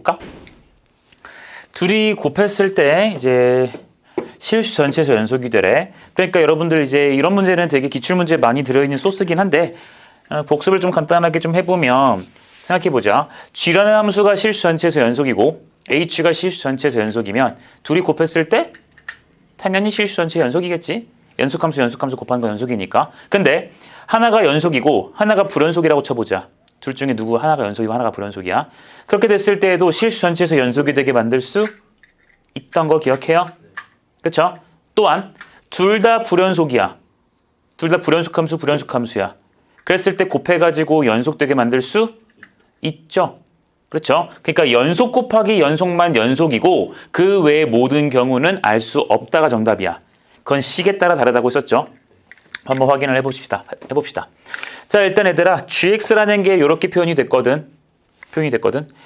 해볼까? 둘이 곱했을 때 이제 실수 전체에서 연속이 되래. 그러니까 여러분들 이제 이런 문제는 되게 기출문제에 많이 들어있는 소스긴 한데 복습을 좀 간단하게 좀 해보면 생각해보자. G라는 함수가 실수 전체에서 연속이고 H가 실수 전체에서 연속이면 둘이 곱했을 때 당연히 실수 전체 연속이겠지. 연속함수 곱하는 건 연속이니까. 근데 하나가 연속이고 하나가 불연속이라고 쳐보자. 둘 중에 누구 하나가 연속이고 하나가 불연속이야. 그렇게 됐을 때에도 실수 전체에서 연속이 되게 만들 수 있던 거 기억해요? 그쵸? 또한 둘 다 불연속이야. 둘 다 불연속함수야. 그랬을 때 곱해가지고 연속되게 만들 수 있죠. 그렇죠? 그러니까 연속 곱하기 연속만 연속이고 그 외의 모든 경우는 알 수 없다가 정답이야. 그건 식에 따라 다르다고 했었죠. 한번 확인을 해봅시다. 자, 일단 얘들아 gx라는 게 이렇게 표현이 됐거든.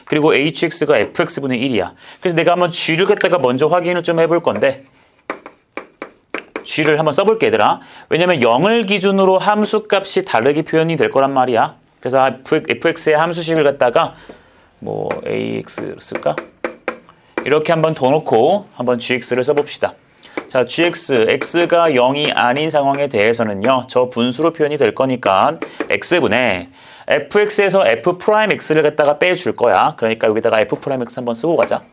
그리고 hx가 fx분의 1이야. 그래서 내가 한번 g를 갖다가 먼저 확인을 좀 해볼 건데 g를 한번 써볼게 얘들아. 왜냐면 0을 기준으로 함수값이 다르게 표현이 될 거란 말이야. 그래서 fx의 함수식을 갖다가 뭐 ax 쓸까? 이렇게 한번 더 놓고 한번 gx를 써봅시다. 자, gx, x가 0이 아닌 상황에 대해서는요. 저 분수로 표현이 될 거니까 x분의 fx에서 f'x를 갖다가 빼줄 거야. 그러니까 여기다가 f'x 한번 쓰고 가자.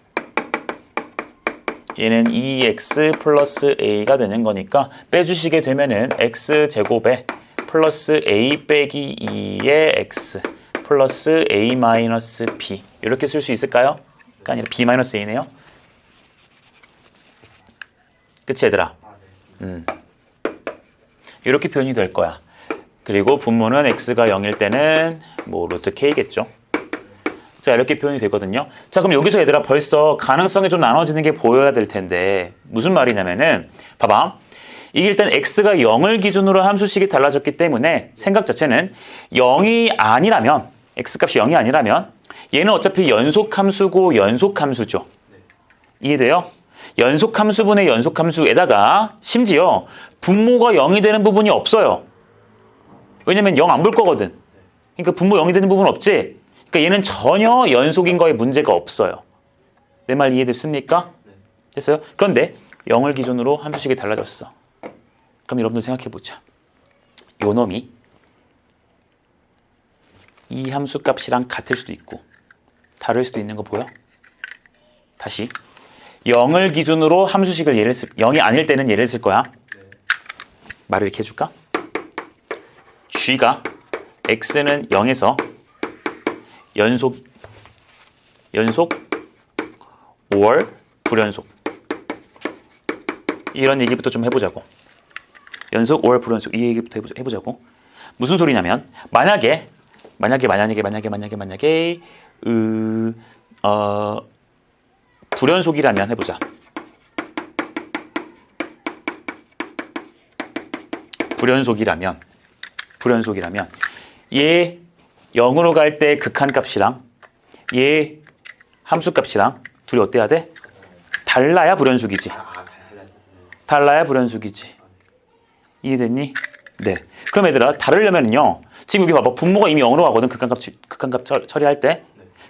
얘는 2x 플러스 a가 되는 거니까 빼주시게 되면은 x제곱에 플러스 a 빼기 2의 x 플러스 a 마이너스 b 이렇게 쓸 수 있을까요? 그러니까 아니라 b 마이너스 a네요. 그치 얘들아? 이렇게 표현이 될 거야. 그리고 분모는 x가 0일 때는 뭐 루트 k겠죠. 자, 이렇게 표현이 되거든요. 자, 그럼 여기서 얘들아 벌써 가능성이 좀 나눠지는 게 보여야 될 텐데 무슨 말이냐면은 봐봐. 이게 일단 x가 0을 기준으로 함수식이 달라졌기 때문에 생각 자체는 0이 아니라면 x값이 0이 아니라면 얘는 어차피 연속함수고 연속함수죠. 이해돼요? 연속함수분의 연속함수에다가 심지어 분모가 0이 되는 부분이 없어요. 왜냐면 0 안 볼 거거든. 그러니까 분모 0이 되는 부분 없지? 그러니까 얘는 전혀 연속인 거에 문제가 없어요. 내 말 이해됐습니까? 됐어요? 그런데 0을 기준으로 함수식이 달라졌어. 그럼 여러분들 생각해보자. 요 놈이 이 함수값이랑 같을 수도 있고 다를 수도 있는 거 보여? 다시 0을 기준으로 함수식을 0이 아닐 때는 예를 쓸 거야. 말을 이렇게 해줄까? g가 x는 0에서 연속 5월 불연속 이런 얘기부터 좀 해보자고. 연속 5월 불연속 이 얘기부터 해보자고. 무슨 소리냐면 만약에 불연속이라면 해보자. 불연속이라면 얘 0으로 갈 때 극한값이랑 얘 함수값이랑 둘이 어때야 돼? 달라야 불연속이지. 이해됐니? 네. 그럼 얘들아 다르려면요. 지금 여기 봐봐. 분모가 이미 0으로 가거든. 극한값 처리할 때.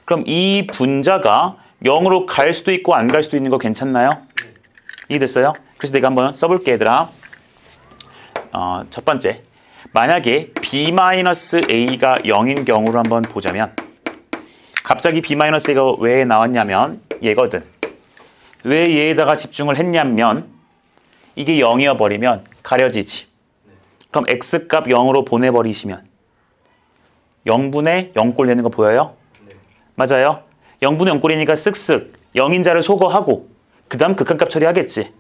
그럼 이 분자가 0으로 갈 수도 있고 안 갈 수도 있는 거 괜찮나요? 이해됐어요? 그래서 내가 한번 써볼게 얘들아. 첫 번째. 만약에 b-a가 0인 경우로 한번 보자면 갑자기 b-a가 왜 나왔냐면 얘거든. 왜 얘에다가 집중을 했냐면 이게 0이어 버리면 가려지지. 그럼 x값 0으로 보내버리시면 0분의 0꼴 되는 거 보여요? 맞아요? 0분의 0꼴이니까 쓱쓱 0인자를 소거하고 그 다음 극한값 처리하겠지.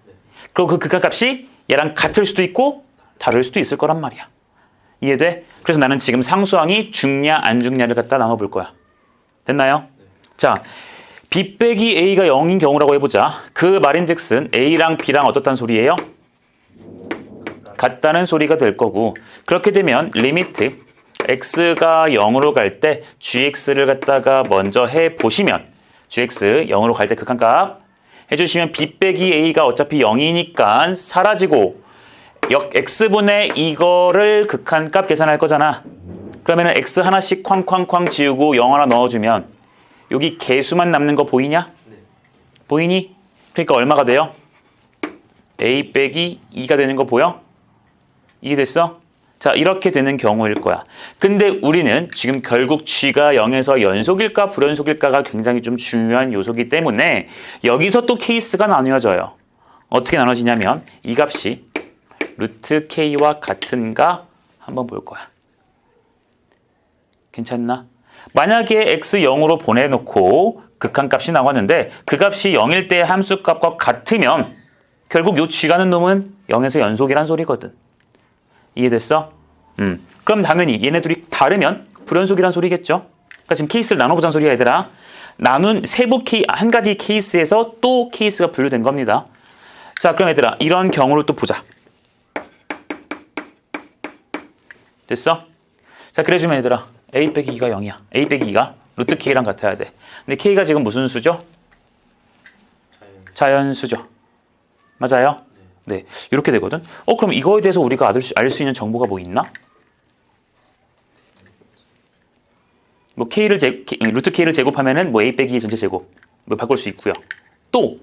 그리고 그 극한값이 얘랑 같을 수도 있고 다를 수도 있을 거란 말이야. 이해돼? 그래서 나는 지금 상수항이 중냐 안 중냐를 갖다 나눠볼 거야. 됐나요? 자, b 빼기 a가 0인 경우라고 해보자. 그 말인즉슨 a랑 b랑 어떻다는 소리예요? 같다는 소리가 될 거고 그렇게 되면 리미트 x가 0으로 갈 때 gx를 갖다가 먼저 해보시면 gx 0으로 갈 때 극한값 해주시면 b 빼기 a가 어차피 0이니까 사라지고 x분의 이거를 극한값 계산할 거잖아. 그러면 x 하나씩 쾅쾅쾅 지우고 0 하나 넣어주면 여기 개수만 남는 거 보이냐? 네. 보이니? 그러니까 얼마가 돼요? a 빼기 2가 되는 거 보여? 이해됐어? 자, 이렇게 되는 경우일 거야. 근데 우리는 지금 결국 g가 0에서 연속일까 불연속일까가 굉장히 좀 중요한 요소이기 때문에 여기서 또 케이스가 나뉘어져요. 어떻게 나눠지냐면 이 값이 루트 k와 같은가 한번 볼 거야. 괜찮나? 만약에 x 0으로 보내놓고 극한값이 나왔는데 그 값이 0일 때 함수값과 같으면 결국 요 g라는 놈은 0에서 연속이란 소리거든. 이해됐어? 그럼 당연히 얘네 둘이 다르면 불연속이란 소리겠죠? 그러니까 지금 케이스를 나눠보자는 소리야, 얘들아. 나눈 세부 한 가지 케이스에서 또 케이스가 분류된 겁니다. 자, 그럼 얘들아, 이런 경우를 또 보자. 됐어? 자, 그래주면 얘들아, a 빼기 2가 0이야. a 빼기 2가 루트 k랑 같아야 돼. 근데 k가 지금 무슨 수죠? 자연수죠. 맞아요? 네, 이렇게 되거든. 그럼 이거에 대해서 우리가 알 수 있는 정보가 뭐 있나? 뭐 루트 k를 제곱하면은 뭐 a 빼기 전체 제곱 뭐 바꿀 수 있고요. 또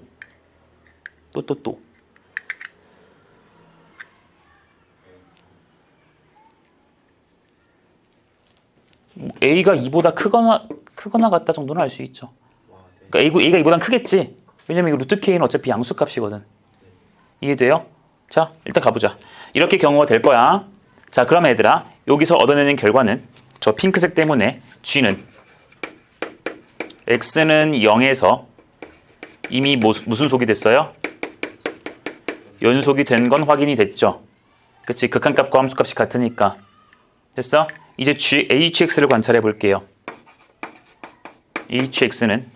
a가 2보다 크거나 같다 정도는 알 수 있죠. 그러니까 a가 2보다 크겠지. 왜냐면 이거 루트 k는 어차피 양수값이거든. 이해돼요? 자, 일단 가보자. 이렇게 경우가 될 거야. 자, 그럼 얘들아, 여기서 얻어내는 결과는 저 핑크색 때문에 g는 x는 0에서 이미 무슨 속이 됐어요? 연속이 된 건 확인이 됐죠. 그치? 극한값과 함수값이 같으니까. 됐어? 이제 hx를 관찰해 볼게요. hx는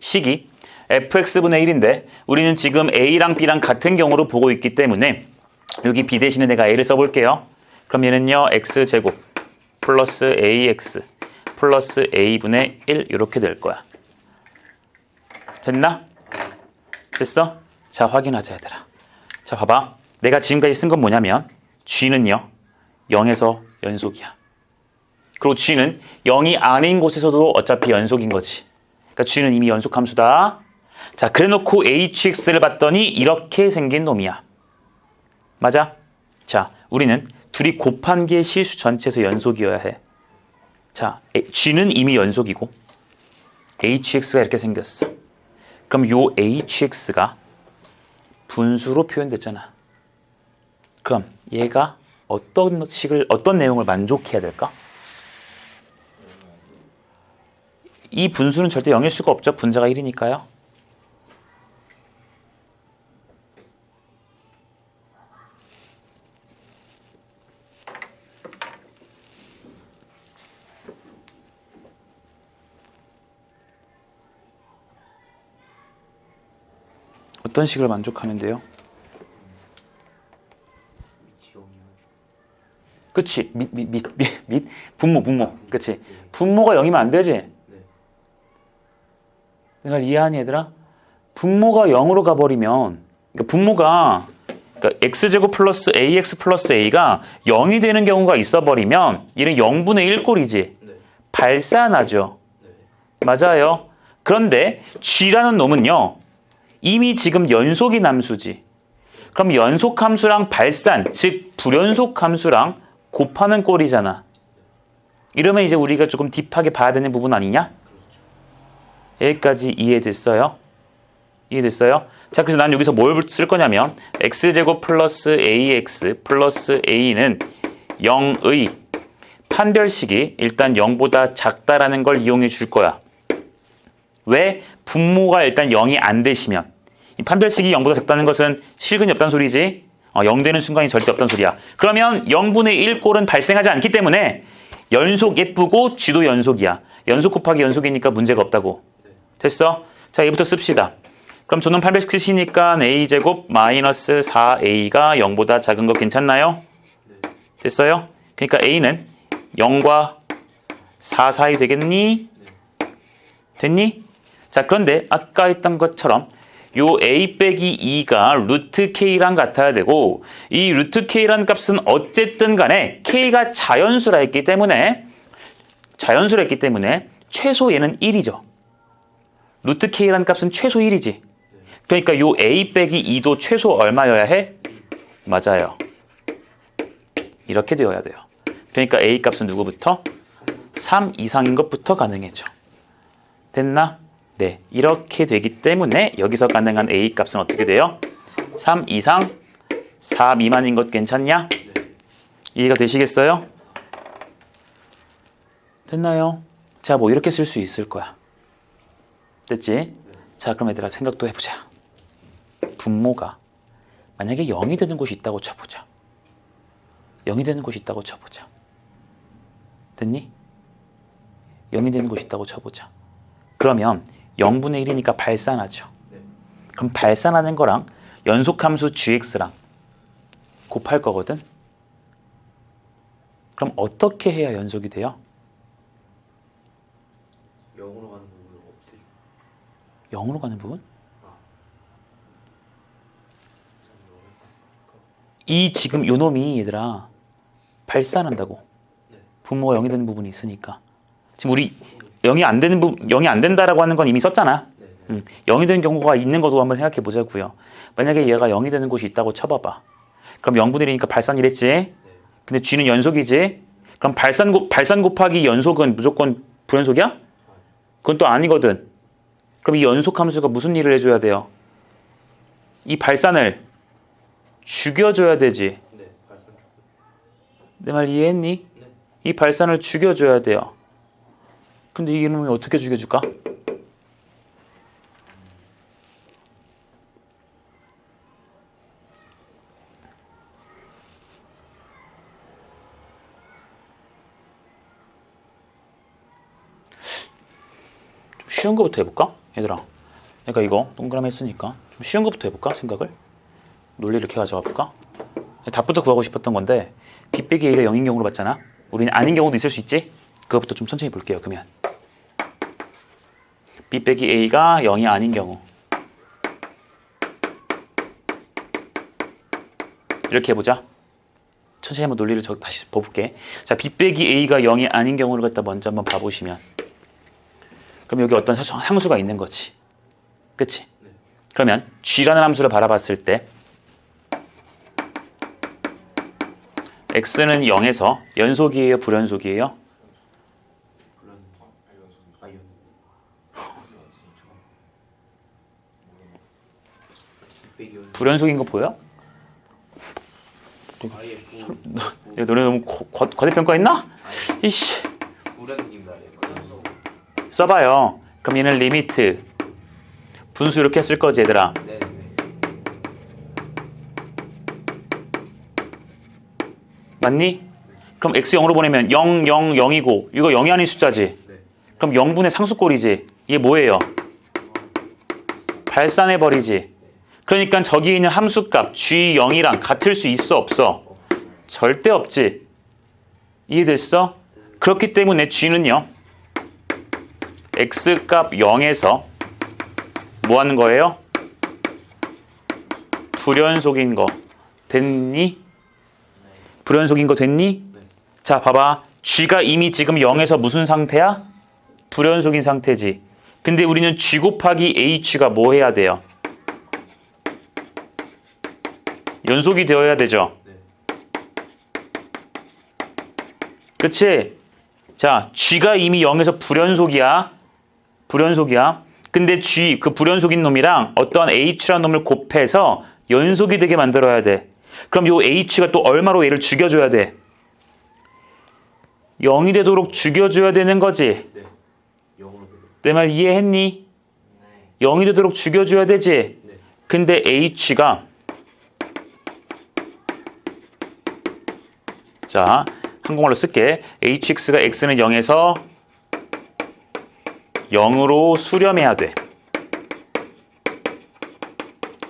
식이 fx분의 1인데 우리는 지금 a랑 b랑 같은 경우로 보고 있기 때문에 여기 b 대신에 내가 a를 써볼게요. 그럼 얘는요 x제곱 플러스 ax 플러스 a분의 1 이렇게 될 거야. 됐나? 됐어? 자, 확인하자 얘들아. 자, 봐봐. 내가 지금까지 쓴 건 뭐냐면 g는요 0에서 연속이야. 그리고 g는 0이 아닌 곳에서도 어차피 연속인 거지. 그러니까 g는 이미 연속함수다. 자, 그래놓고 hx를 봤더니 이렇게 생긴 놈이야. 맞아? 자, 우리는 둘이 곱한 게 실수 전체에서 연속이어야 해. 자, g는 이미 연속이고 hx가 이렇게 생겼어. 그럼 요 hx가 분수로 표현됐잖아. 그럼 얘가 어떤 내용을 만족해야 될까? 이 분수는 절대 0일 수가 없죠. 분자가 1이니까요. 어떤 식을 만족하는데요? 그치? 분모. 그치? 분모가 0이면 안 되지? 내가 이해하니 얘들아? 분모가 0으로 가버리면 그러니까 분모가 그러니까 x제곱 플러스 ax 플러스 a가 0이 되는 경우가 있어버리면 얘는 0분의 1 꼴이지. 발산하죠. 맞아요. 그런데 g라는 놈은요 이미 지금 연속인 함수지. 그럼 연속함수랑 발산, 즉 불연속함수랑 곱하는 꼴이잖아. 이러면 이제 우리가 조금 딥하게 봐야 되는 부분 아니냐? 여기까지 이해됐어요? 이해됐어요? 자, 그래서 난 여기서 뭘 쓸 거냐면 x제곱 플러스 ax 플러스 a는 0의 판별식이 일단 0보다 작다라는 걸 이용해 줄 거야. 왜? 분모가 일단 0이 안 되시면. 이 판별식이 0보다 작다는 것은 실근이 없다는 소리지. 0 되는 순간이 절대 없다는 소리야. 그러면 0분의 1 꼴은 발생하지 않기 때문에 연속 예쁘고 g도 연속이야. 연속 곱하기 연속이니까 문제가 없다고. 됐어? 자, 얘부터 씁시다. 그럼 저는 판별식 쓰시니까 a제곱 마이너스 4a가 0보다 작은 거 괜찮나요? 됐어요? 그러니까 a는 0과 4 사이 되겠니? 됐니? 자, 그런데 아까 했던 것처럼 요 a 빼기 2가 루트 k랑 같아야 되고 이 루트 k라는 값은 어쨌든 간에 k가 자연수라 했기 때문에 최소 얘는 1이죠. 루트 k라는 값은 최소 1이지. 그러니까 요 a 빼기 2도 최소 얼마여야 해? 맞아요. 이렇게 되어야 돼요. 그러니까 a 값은 누구부터? 3 이상인 것부터 가능해져. 됐나? 네. 이렇게 되기 때문에 여기서 가능한 a 값은 어떻게 돼요? 3 이상 4 미만인 것 괜찮냐? 이해가 되시겠어요? 됐나요? 자, 뭐 이렇게 쓸 수 있을 거야. 됐지? 자, 그럼 얘들아 생각도 해보자. 분모가 만약에 0이 되는 곳이 있다고 쳐보자. 0이 되는 곳이 있다고 쳐보자. 됐니? 0이 되는 곳이 있다고 쳐보자. 그러면 0분의 1이니까 발산하죠. 그럼 발산하는 거랑 연속함수 gx랑 곱할 거거든? 그럼 어떻게 해야 연속이 돼요? 0으로 가는 부분을 없애줘. 0으로 가는 부분? 이 지금 요 놈이 얘들아 발산한다고. 분모가 0이 되는 부분이 있으니까. 지금 우리 0이 안 되는 부분, 0이 안 된다라고 하는 건 이미 썼잖아. 0이 되는 경우가 있는 것도 한번 생각해 보자고요. 만약에 얘가 0이 되는 곳이 있다고 쳐봐봐. 그럼 0분의 1이니까 발산이랬지. 근데 g는 연속이지. 그럼 발산 곱하기 연속은 무조건 불연속이야? 그건 또 아니거든. 그럼 이 연속 함수가 무슨 일을 해줘야 돼요? 이 발산을 죽여줘야 되지. 네, 발산 쪽. 내 말 이해했니? 이 발산을 죽여줘야 돼요. 근데 이 놈이 어떻게 죽여줄까? 좀 쉬운 거부터 해볼까? 얘들아, 내가 이거 동그라미 했으니까 좀 쉬운 거부터 해볼까? 생각을 논리를 이렇게 가져가 볼까? 답부터 구하고 싶었던 건데 b 빼기 a가 0인 경우로 봤잖아. 우리는 아닌 경우도 있을 수 있지? 그것부터 좀 천천히 볼게요. 그러면 b 빼기 a가 0이 아닌 경우 이렇게 해보자. 천천히 한번 논리를 다시 봐볼게. 자, b 빼기 a가 0이 아닌 경우를 갖다 먼저 한번 봐보시면 그럼 여기 어떤 상수가 있는 거지. 그치? 그러면 g라는 함수를 바라봤을 때 x는 0에서 연속이에요? 불연속이에요? 불연속인 거 보여? 너네 너무 과대평가했나? 이씨. 써봐요. 그럼 얘는 리미트 분수 이렇게 쓸 거지 얘들아. 맞니? 그럼 x 0으로 보내면 0, 0, 0이고 이거 0이 아닌 숫자지. 그럼 0분의 상수꼴이지. 이게 뭐예요? 발산해버리지. 그러니까 저기 있는 함수값 g0이랑 같을 수 있어 없어? 절대 없지. 이해됐어? 그렇기 때문에 g는요 x값 0에서 뭐 하는 거예요? 불연속인 거 됐니? 불연속인 거 됐니? 자, 봐봐. g가 이미 지금 0에서 무슨 상태야? 불연속인 상태지. 근데 우리는 g 곱하기 h가 뭐 해야 돼요? 연속이 되어야 되죠. 그치? 자, g가 이미 0에서 불연속이야. 불연속이야. 근데 g, 그 불연속인 놈이랑 어떤 h라는 놈을 곱해서 연속이 되게 만들어야 돼. 그럼 요 h가 또 얼마로 얘를 죽여줘야 돼? 0이 되도록 죽여줘야 되는 거지. 내 말 이해했니? 0이 되도록 죽여줘야 되지. 근데 h가 자, 한국말로 쓸게. hx가 x는 0에서 0으로 수렴해야 돼.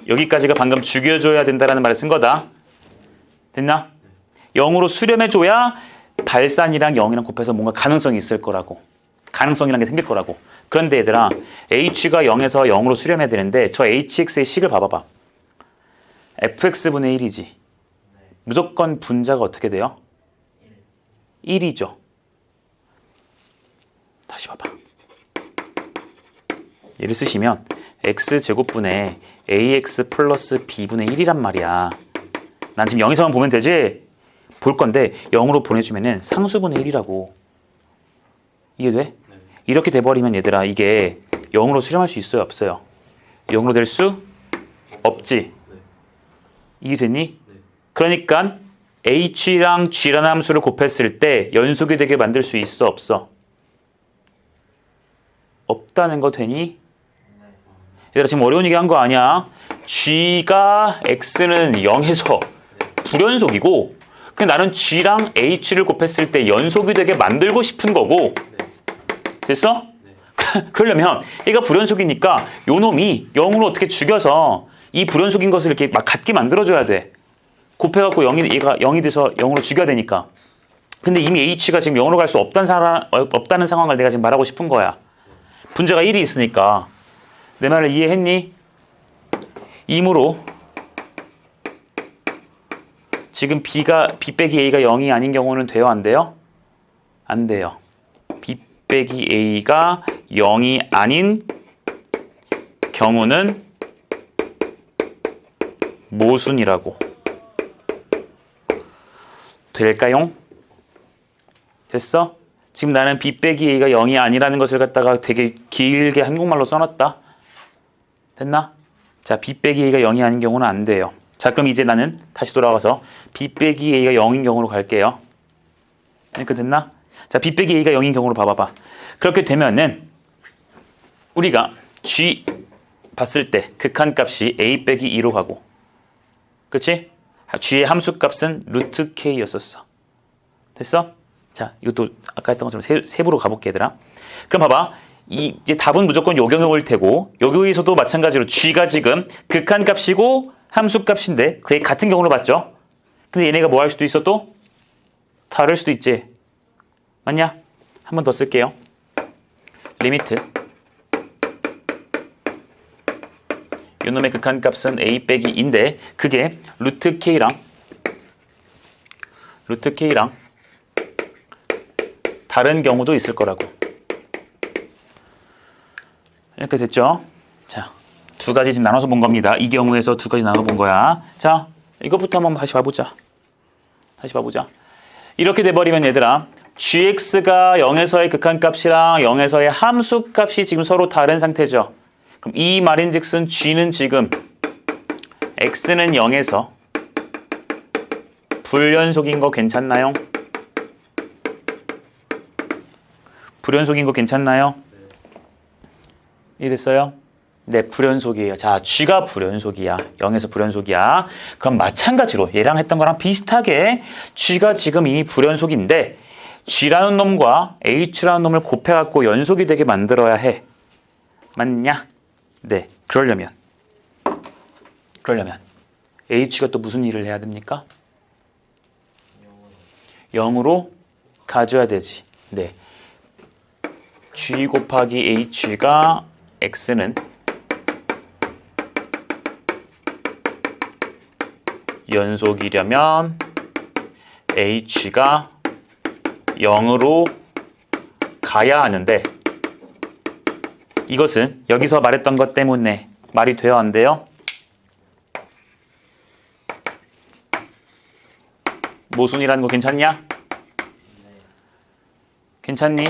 여기까지가 방금 죽여줘야 된다는 말을 쓴 거다. 됐나? 0으로 수렴해줘야 발산이랑 0이랑 곱해서 뭔가 가능성이 있을 거라고. 가능성이란 게 생길 거라고. 그런데 얘들아, h가 0에서 0으로 수렴해야 되는데 저 hx의 식을 봐봐봐. fx분의 1이지. 무조건 분자가 어떻게 돼요? 1이죠. 다시 봐봐. 얘를 쓰시면 x제곱분의 ax 플러스 b분의 1이란 말이야. 난 지금 0에서만 보면 되지? 볼 건데 0으로 보내주면은 상수분의 1이라고. 이해돼? 네. 이렇게 돼버리면 얘들아 이게 0으로 수렴할 수 있어요? 없어요? 0으로 될 수 없지? 네. 이해됐니? 네. 그러니까 h랑 g라는 함수를 곱했을 때 연속이 되게 만들 수 있어? 없어? 없다는 거 되니? 얘들아 지금 어려운 얘기 한 거 아니야. g가 x는 0에서 불연속이고 그냥 나는 g랑 h를 곱했을 때 연속이 되게 만들고 싶은 거고. 됐어? 그러려면 얘가 불연속이니까 요 놈이 0으로 어떻게 죽여서 이 불연속인 것을 이렇게 막 같게 만들어줘야 돼. 곱해갖고 얘가 0이 돼서 0으로 죽여야 되니까. 근데 이미 h가 지금 0으로 갈 수 없다는 상황을 내가 지금 말하고 싶은 거야. 분자가 1이 있으니까. 내 말을 이해했니? 이므로 지금 b 빼기 a가 0이 아닌 경우는 돼요? 안 돼요? 안 돼요. b 빼기 a가 0이 아닌 경우는 모순이라고. 될까요? 됐어? 지금 나는 b 빼기 a가 0이 아니라는 것을 갖다가 되게 길게 한국말로 써놨다. 됐나? 자, b 빼기 a가 0이 아닌 경우는 안 돼요. 자, 그럼 이제 나는 다시 돌아가서 b 빼기 a가 0인 경우로 갈게요. 그러니까 됐나? 자, b 빼기 a가 0인 경우로 봐봐봐. 그렇게 되면은 우리가 g 봤을 때 극한값이 a 빼기 2로 가고, 그치? g의 함수값은 루트 k였었어. 됐어? 자, 이것도 아까 했던 것처럼 세부로 가볼게 얘들아. 그럼 봐봐. 이제 답은 무조건 요 경우일 테고 여기에서도 마찬가지로 g가 지금 극한값이고 함수값인데 그게 같은 경우로 봤죠? 근데 얘네가 뭐 할 수도 있어 또? 다를 수도 있지. 맞냐? 한 번 더 쓸게요. 리미트 요놈의 극한값은 a 빼기 2인데 그게 루트 k랑 다른 경우도 있을 거라고. 이렇게 됐죠? 자, 두 가지 지금 나눠서 본 겁니다. 이 경우에서 두 가지 나눠 본 거야. 자, 이것부터 한번 다시 봐보자. 이렇게 돼버리면 얘들아 gx가 0에서의 극한값이랑 0에서의 함수값이 지금 서로 다른 상태죠. 그럼 이 말인즉슨 g는 지금 x는 0에서 불연속인 거 괜찮나요? 불연속인 거 괜찮나요? 이해됐어요? 네, 불연속이에요. 자, g가 불연속이야. 0에서 불연속이야. 그럼 마찬가지로 얘랑 했던 거랑 비슷하게 g가 지금 이미 불연속인데 g라는 놈과 h라는 놈을 곱해갖고 연속이 되게 만들어야 해. 맞냐? 네, 그러려면 h가 또 무슨 일을 해야 됩니까? 0으로 가져야 되지. 네, g 곱하기 h가 x는 연속이려면 h가 0으로 가야 하는데 이것은 여기서 말했던 것 때문에 말이 돼요? 안 돼요? 모순이라는 거 괜찮냐? 괜찮니?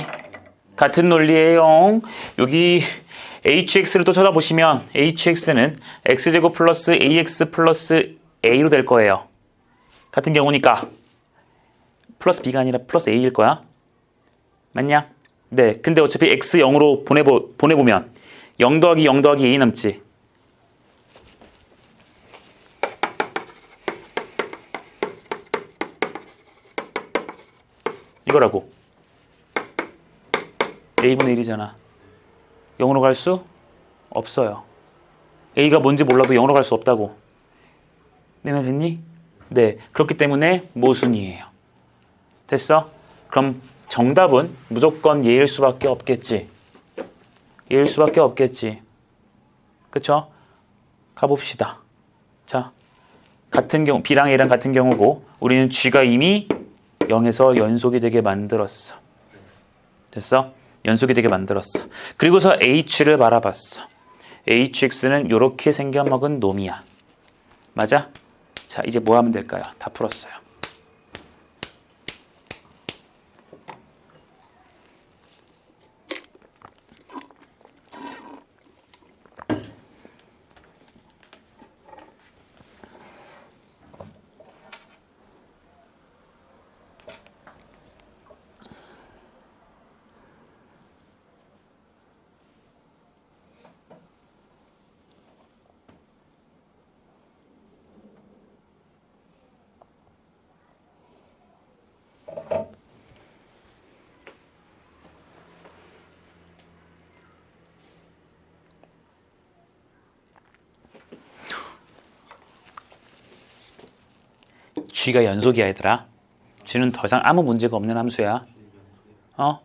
같은 논리예요. 여기 hx를 또 쳐다보시면 hx는 x제곱 플러스 ax 플러스 a로 될 거예요. 같은 경우니까 플러스 b가 아니라 플러스 a일 거야. 맞냐? 네, 근데 어차피 x 0으로 보내보면 0 더하기 0 더하기 a 남지. 이거라고. a분의 1이잖아. 0으로 갈 수 없어요. a가 뭔지 몰라도 0으로 갈 수 없다고. 내 말 됐니? 네, 그렇기 때문에 모순이에요. 됐어? 그럼 정답은 무조건 얘일 수밖에 없겠지. 그쵸? 가봅시다. 자, 같은 경우 b랑 a랑 같은 경우고 우리는 g가 이미 0에서 연속이 되게 만들었어. 됐어? 연속이 되게 만들었어. 그리고서 H를 바라봤어. HX는 이렇게 생겨먹은 놈이야. 맞아? 자, 이제 뭐 하면 될까요? 다 풀었어요. G가 연속이야 얘들아. G는 더 이상 아무 문제가 없는 함수야. H야.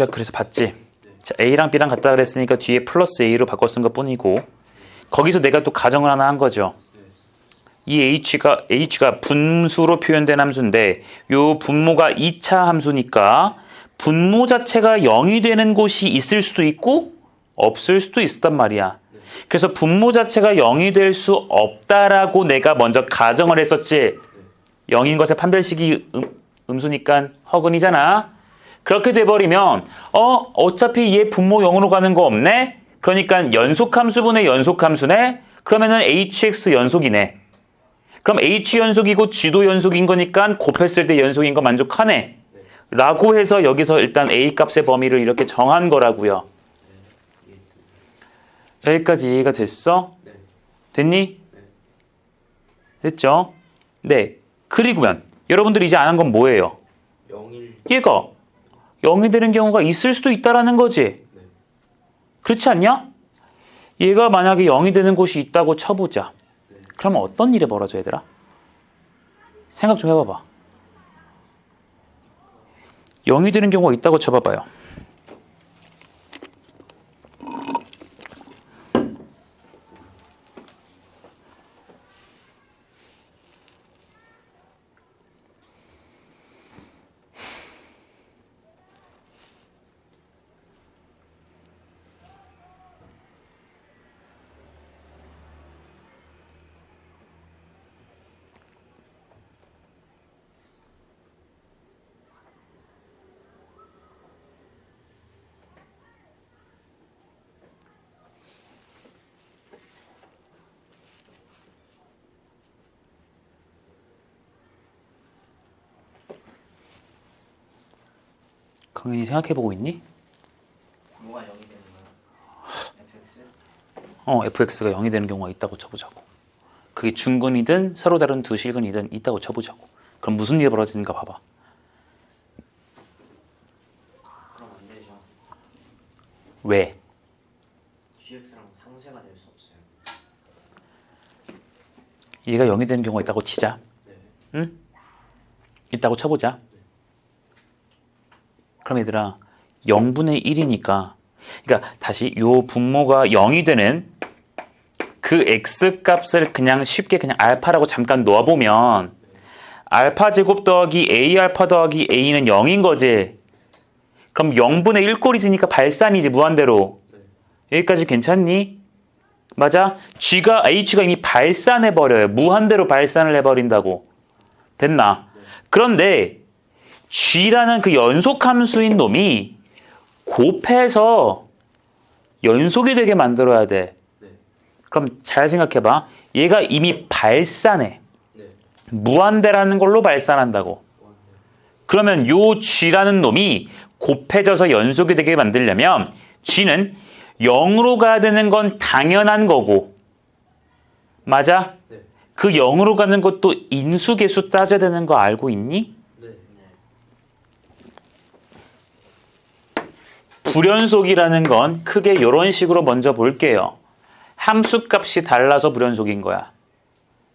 그래서 봤지? 자, A랑 B랑 같다 그랬으니까 뒤에 플러스 A로 바꿔 쓴 것 뿐이고 거기서 내가 또 가정을 하나 한 거죠. 이 H가 분수로 표현된 함수인데 요 분모가 2차 함수니까 분모 자체가 0이 되는 곳이 있을 수도 있고 없을 수도 있었단 말이야. 그래서 분모 자체가 0이 될 수 없다라고 내가 먼저 가정을 했었지. 0인 것의 판별식이 음수니까 허근이잖아. 그렇게 돼버리면 어차피 얘 분모 0으로 가는 거 없네? 그러니까 연속함수분의 연속함수네? 그러면은 HX 연속이네. 그럼 H 연속이고 G도 연속인 거니까 곱했을 때 연속인 거 만족하네. 라고 해서 여기서 일단 A 값의 범위를 이렇게 정한 거라고요. 여기까지 이해가 됐어? 네. 됐니? 네. 됐죠? 네. 그리고면 여러분들이 이제 아는 건 뭐예요? 0일. 얘가 0이 되는 경우가 있을 수도 있다라는 거지. 네. 그렇지 않냐? 얘가 만약에 0이 되는 곳이 있다고 쳐보자. 네. 그러면 어떤 일이 벌어져 얘들아? 생각 좀 해봐봐. 0이 되는 경우가 있다고 쳐봐봐요. 강현이 생각해보고 있니? 뭐가 0이 되는 거야? FX? fx가 0이 되는 경우가 있다고 쳐보자고. 그게 중근이든 서로 다른 두 실근이든 있다고 쳐보자고. 그럼 무슨 일이 벌어지는가 봐봐. 그럼 안 되죠. 왜? GX랑 상쇄가 될 수 없어요. 얘가 0이 되는 경우가 있다고 치자. 네. 응? 있다고 쳐보자. 그럼 얘들아 0분의 1이니까 그러니까 다시 요 분모가 0이 되는 그 x값을 그냥 쉽게 그냥 알파라고 잠깐 놓아보면 알파 제곱 더하기 a 알파 더하기 a는 0인 거지. 그럼 0분의 1 꼴이지니까 발산이지 무한대로. 여기까지 괜찮니? 맞아? H가 이미 발산해버려요. 무한대로 발산을 해버린다고. 됐나? 그런데 G라는 그 연속함수인 놈이 곱해서 연속이 되게 만들어야 돼. 네. 그럼 잘 생각해봐. 얘가 이미 발산해. 네. 무한대라는 걸로 발산한다고. 그러면 요 G라는 놈이 곱해져서 연속이 되게 만들려면 G는 0으로 가야 되는 건 당연한 거고. 맞아? 네. 그 0으로 가는 것도 인수계수 따져야 되는 거 알고 있니? 네. 불연속이라는 건 크게 이런 식으로 먼저 볼게요. 함수값이 달라서 불연속인 거야.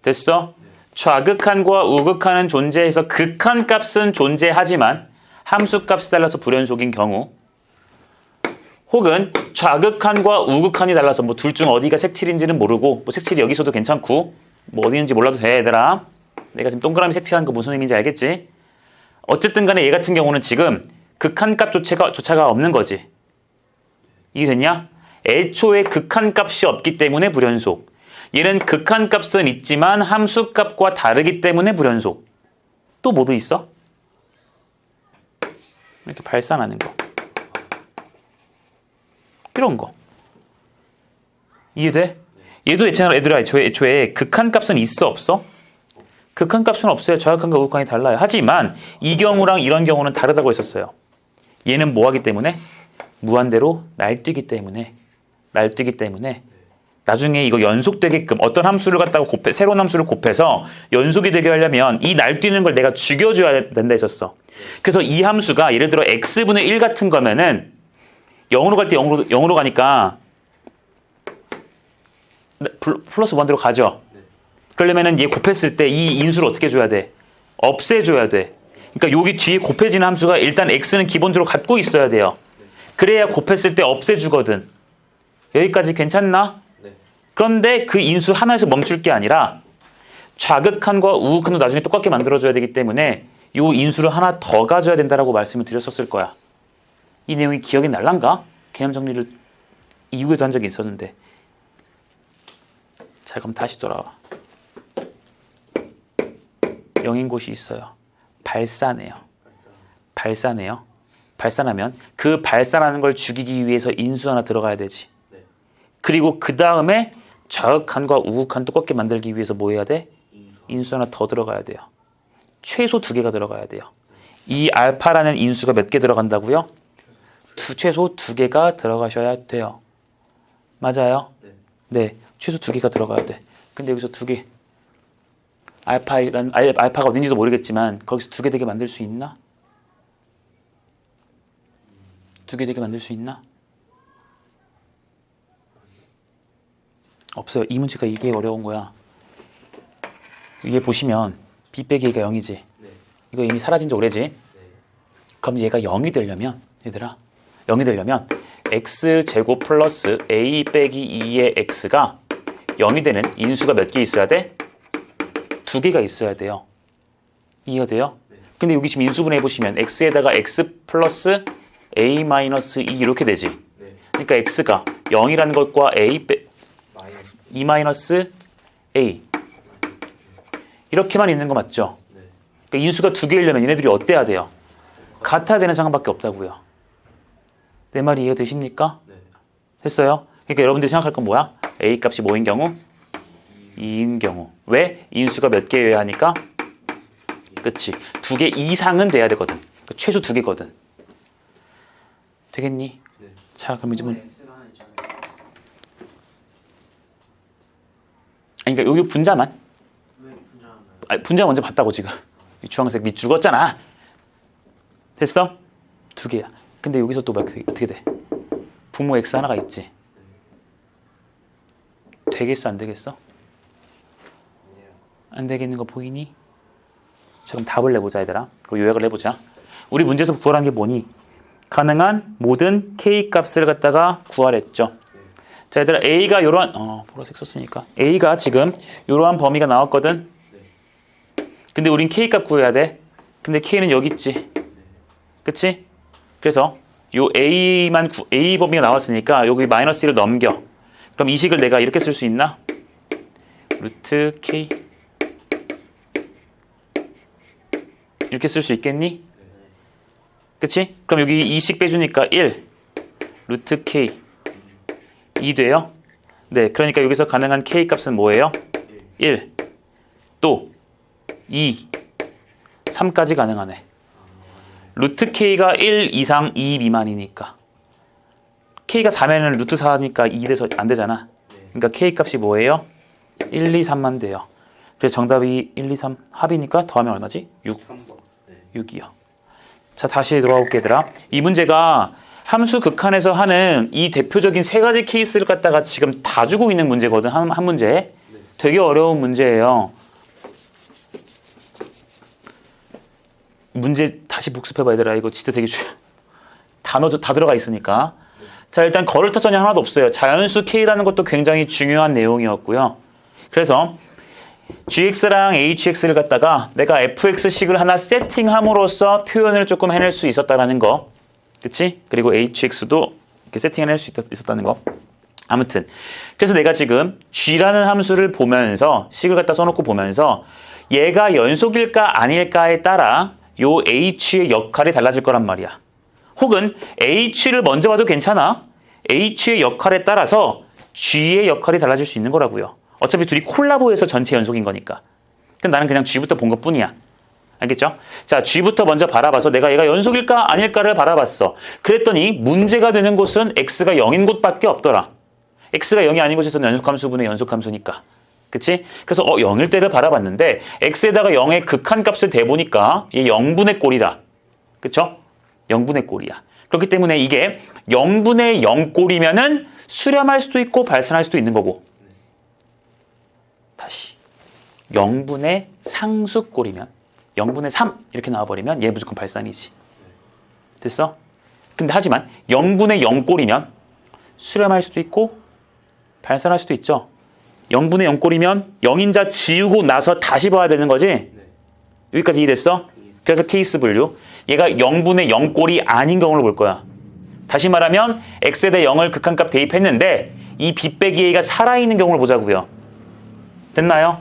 됐어? 좌극한과 우극한은 존재해서 극한값은 존재하지만 함수값이 달라서 불연속인 경우 혹은 좌극한과 우극한이 달라서 뭐 둘 중 어디가 색칠인지는 모르고 뭐 색칠이 여기 있어도 괜찮고 뭐 어디인지 몰라도 돼 얘들아. 내가 지금 동그라미 색칠한 거 무슨 의미인지 알겠지? 어쨌든 간에 얘 같은 경우는 지금 극한값조차가 없는 거지. 이해됐냐? 애초에 극한값이 없기 때문에 불연속. 얘는 극한값은 있지만 함수값과 다르기 때문에 불연속. 또 뭐도 있어? 이렇게 발산하는 거. 이런 거. 이해돼? 얘도 얘들아 애초에 극한값은 있어 없어? 극한값은 없어요. 좌극한과 우극한이 달라요. 하지만 이 경우랑 이런 경우는 다르다고 했었어요. 얘는 뭐 하기 때문에? 무한대로 날뛰기 때문에 나중에 이거 연속되게끔 어떤 함수를 갖다가 새로운 함수를 곱해서 연속이 되게 하려면 이 날뛰는 걸 내가 죽여줘야 된다 했었어. 그래서 이 함수가 예를 들어 x분의 1 같은 거면은 0으로 갈 때 0으로 가니까 플러스 1대로 가죠. 그러려면은 얘 곱했을 때 이 인수를 어떻게 줘야 돼? 없애줘야 돼. 그러니까 여기 뒤에 곱해지는 함수가 일단 x는 기본적으로 갖고 있어야 돼요. 그래야 곱했을 때 없애주거든. 여기까지 괜찮나? 그런데 그 인수 하나에서 멈출 게 아니라 좌극한과 우극한도 나중에 똑같게 만들어줘야 되기 때문에 이 인수를 하나 더 가져야 된다라고 말씀을 드렸었을 거야. 이 내용이 기억이 날란가? 개념 정리를 이후에도 한 적이 있었는데. 자, 그럼 다시 돌아와. 0인 곳이 있어요. 발산해요. 발산하면 그 발산하는 걸 죽이기 위해서 인수 하나 들어가야 되지. 그리고 그 다음에 좌극한과 우극한 똑같게 만들기 위해서 뭐 해야 돼? 인수 하나 더 들어가야 돼요. 최소 2개가 들어가야 돼요. 이 알파라는 인수가 몇 개 들어간다고요? 최소 2개가 들어가셔야 돼요. 맞아요? 네, 최소 2개가 들어가야 돼. 근데 여기서 2개 알파가 어딘지도 모르겠지만 거기서 2개 되게 만들 수 있나? 2개 되게 만들 수 있나? 없어요. 이 문제가 이게 어려운 거야. 위에 보시면 b 빼기 a가 0이지. 이거 이미 사라진 지 오래지. 그럼 얘가 0이 되려면 얘들아 0이 되려면 x제곱 플러스 a 빼기 2의 x가 0이 되는 인수가 몇 개 있어야 돼? 2개가 있어야 돼요. 이해가 돼요? 근데 여기 지금 인수분해 해보시면 x에다가 x 플러스 a 마이너스 2 이렇게 되지. 그러니까 x가 0이라는 것과 2 마이너스 a 이렇게만 있는 거 맞죠? 그러니까 인수가 2개이려면 얘네들이 어때야 돼요? 같아야 되는 상황밖에 없다고요. 내 말이 이해가 되십니까? 됐어요? 그러니까 여러분들이 생각할 건 뭐야? a 값이 뭐인 경우? 2인 경우. 왜? 인수가 몇 개여야 하니까? 그치. 2개 이상은 돼야 되거든. 그러니까 최소 2개거든. 되겠니? 자, 그럼 이제 그러니까 여기 분자만. 분자 먼저 봤다고 지금. 주황색 밑 죽었잖아. 됐어? 2개야. 근데 여기서 또 어떻게 돼? 분모 x 하나가 있지. 되겠어 안 되겠어? 안 되겠는 거 보이니? 자, 그럼 답을 내보자 얘들아. 그럼 요약을 해보자. 우리 문제에서 구하라는 게 뭐니? 가능한 모든 k 값을 갖다가 구하랬죠. 자 얘들아 a가 요러한 보라색 썼으니까 a가 지금 요러한 범위가 나왔거든. 근데 우린 k 값 구해야 돼. 근데 k는 여기 있지. 그치? 그래서 요 a 범위가 나왔으니까 여기 마이너스 1을 넘겨. 그럼 이 식을 내가 이렇게 쓸 수 있나? 루트 k 이렇게 쓸 수 있겠니? 그치? 그럼 여기 이 식 빼주니까 1 루트 k 2 돼요? 네, 그러니까 여기서 가능한 k 값은 뭐예요? 1 또 2 3까지 가능하네. 루트 k가 1 이상 2 미만이니까 k가 4면은 루트 4니까 2 돼서 안 되잖아. 그러니까 k 값이 뭐예요? 1, 2, 3만 돼요. 그래서 정답이 1, 2, 3 합이니까 더하면 얼마지? 6. 6이요. 자, 다시 돌아와 볼게 얘들아. 이 문제가 함수 극한에서 하는 이 대표적인 세 가지 케이스를 갖다가 지금 다 주고 있는 문제거든. 한 문제. 되게 어려운 문제예요. 문제 다시 복습해봐 얘들아. 이거 진짜 되게 단어 다 들어가 있으니까. 자, 일단 거를 타선이 하나도 없어요. 자연수 K라는 것도 굉장히 중요한 내용이었고요. 그래서 gx랑 hx를 갖다가 내가 fx식을 하나 세팅함으로써 표현을 조금 해낼 수 있었다라는 거. 그치? 그리고 hx도 이렇게 세팅해낼 수 있었다는 거. 아무튼 그래서 내가 지금 g라는 함수를 보면서 식을 갖다 써놓고 보면서 얘가 연속일까 아닐까에 따라 요 h의 역할이 달라질 거란 말이야. 혹은 h를 먼저 봐도 괜찮아. h의 역할에 따라서 g의 역할이 달라질 수 있는 거라고요. 어차피 둘이 콜라보해서 전체 연속인 거니까. 근데 나는 그냥 g부터 본 것뿐이야. 알겠죠? 자, g부터 먼저 바라봐서 내가 얘가 연속일까 아닐까를 바라봤어. 그랬더니 문제가 되는 곳은 x가 0인 곳밖에 없더라. x가 0이 아닌 곳에서는 연속함수분의 연속함수니까. 그치? 그래서 0일 때를 바라봤는데 x에다가 0의 극한값을 대보니까 얘 0분의 꼴이다. 그쵸? 0분의 꼴이야. 그렇기 때문에 이게 0분의 0 꼴이면은 수렴할 수도 있고 발산할 수도 있는 거고. 다시 0분의 상수 꼴이면 0분의 3 이렇게 나와버리면 얘 무조건 발산이지. 됐어? 근데 하지만 0분의 0 꼴이면 수렴할 수도 있고 발산할 수도 있죠. 0분의 0 꼴이면 0인자 지우고 나서 다시 봐야 되는 거지? 네. 여기까지 이해됐어? 그래서 케이스 분류. 얘가 0분의 0 꼴이 아닌 경우를 볼 거야. 다시 말하면 x에 대해 0을 극한값 대입했는데 이 b 빼기 a가 살아있는 경우를 보자고요. 됐나요?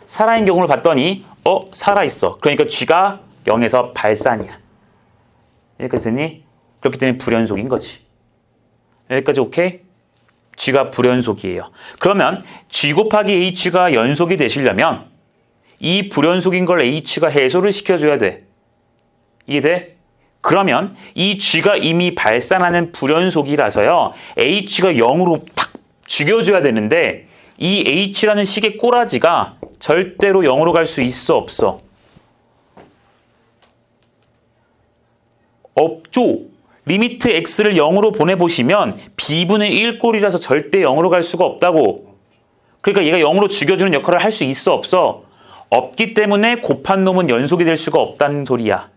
살아있는 경우를 봤더니 살아있어. 그러니까 g가 0에서 발산이야. 여기까지 됐니? 그렇기 때문에 불연속인 거지. 여기까지 오케이? g가 불연속이에요. 그러면 g 곱하기 h가 연속이 되시려면 이 불연속인 걸 h가 해소를 시켜줘야 돼. 이해돼? 그러면 이 g가 이미 발산하는 불연속이라서요. h가 0으로 탁 죽여줘야 되는데 이 h라는 식의 꼬라지가 절대로 0으로 갈 수 있어 없어? 없죠. 리미트 x를 0으로 보내보시면 b분의 1꼴이라서 절대 0으로 갈 수가 없다고. 그러니까 얘가 0으로 죽여주는 역할을 할 수 있어 없어? 없기 때문에 곱한 놈은 연속이 될 수가 없다는 소리야.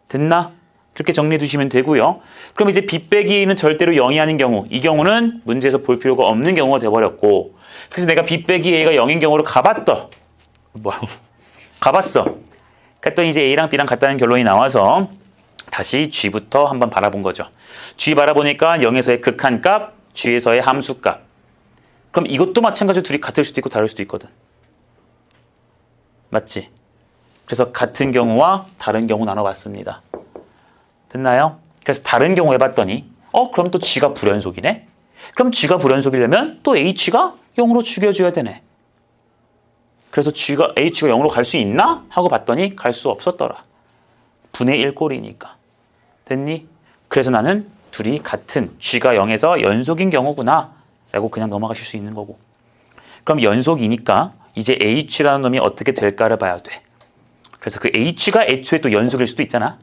됐나? 그렇게 정리해 두시면 되고요. 그럼 이제 b 빼기 a는 절대로 0이 아닌 경우, 이 경우는 문제에서 볼 필요가 없는 경우가 돼버렸고, 그래서 내가 b 빼기 a가 0인 경우를 가봤어. 가봤어. 그랬더니 이제 a랑 b랑 같다는 결론이 나와서 다시 g부터 한번 바라본 거죠. g 바라보니까 0에서의 극한값, g에서의 함수값. 그럼 이것도 마찬가지로 둘이 같을 수도 있고 다를 수도 있거든. 맞지? 그래서 같은 경우와 다른 경우 나눠봤습니다. 됐나요? 그래서 다른 경우 해봤더니 그럼 또 g가 불연속이네? 그럼 g가 불연속이려면 또 h가 0으로 죽여줘야 되네. 그래서 h가 0으로 갈 수 있나? 하고 봤더니 갈 수 없었더라. 분의 1꼴이니까. 됐니? 그래서 나는 둘이 같은 g가 0에서 연속인 경우구나 라고 그냥 넘어가실 수 있는 거고. 그럼 연속이니까 이제 h라는 놈이 어떻게 될까를 봐야 돼. 그래서 그 h가 애초에 또 연속일 수도 있잖아.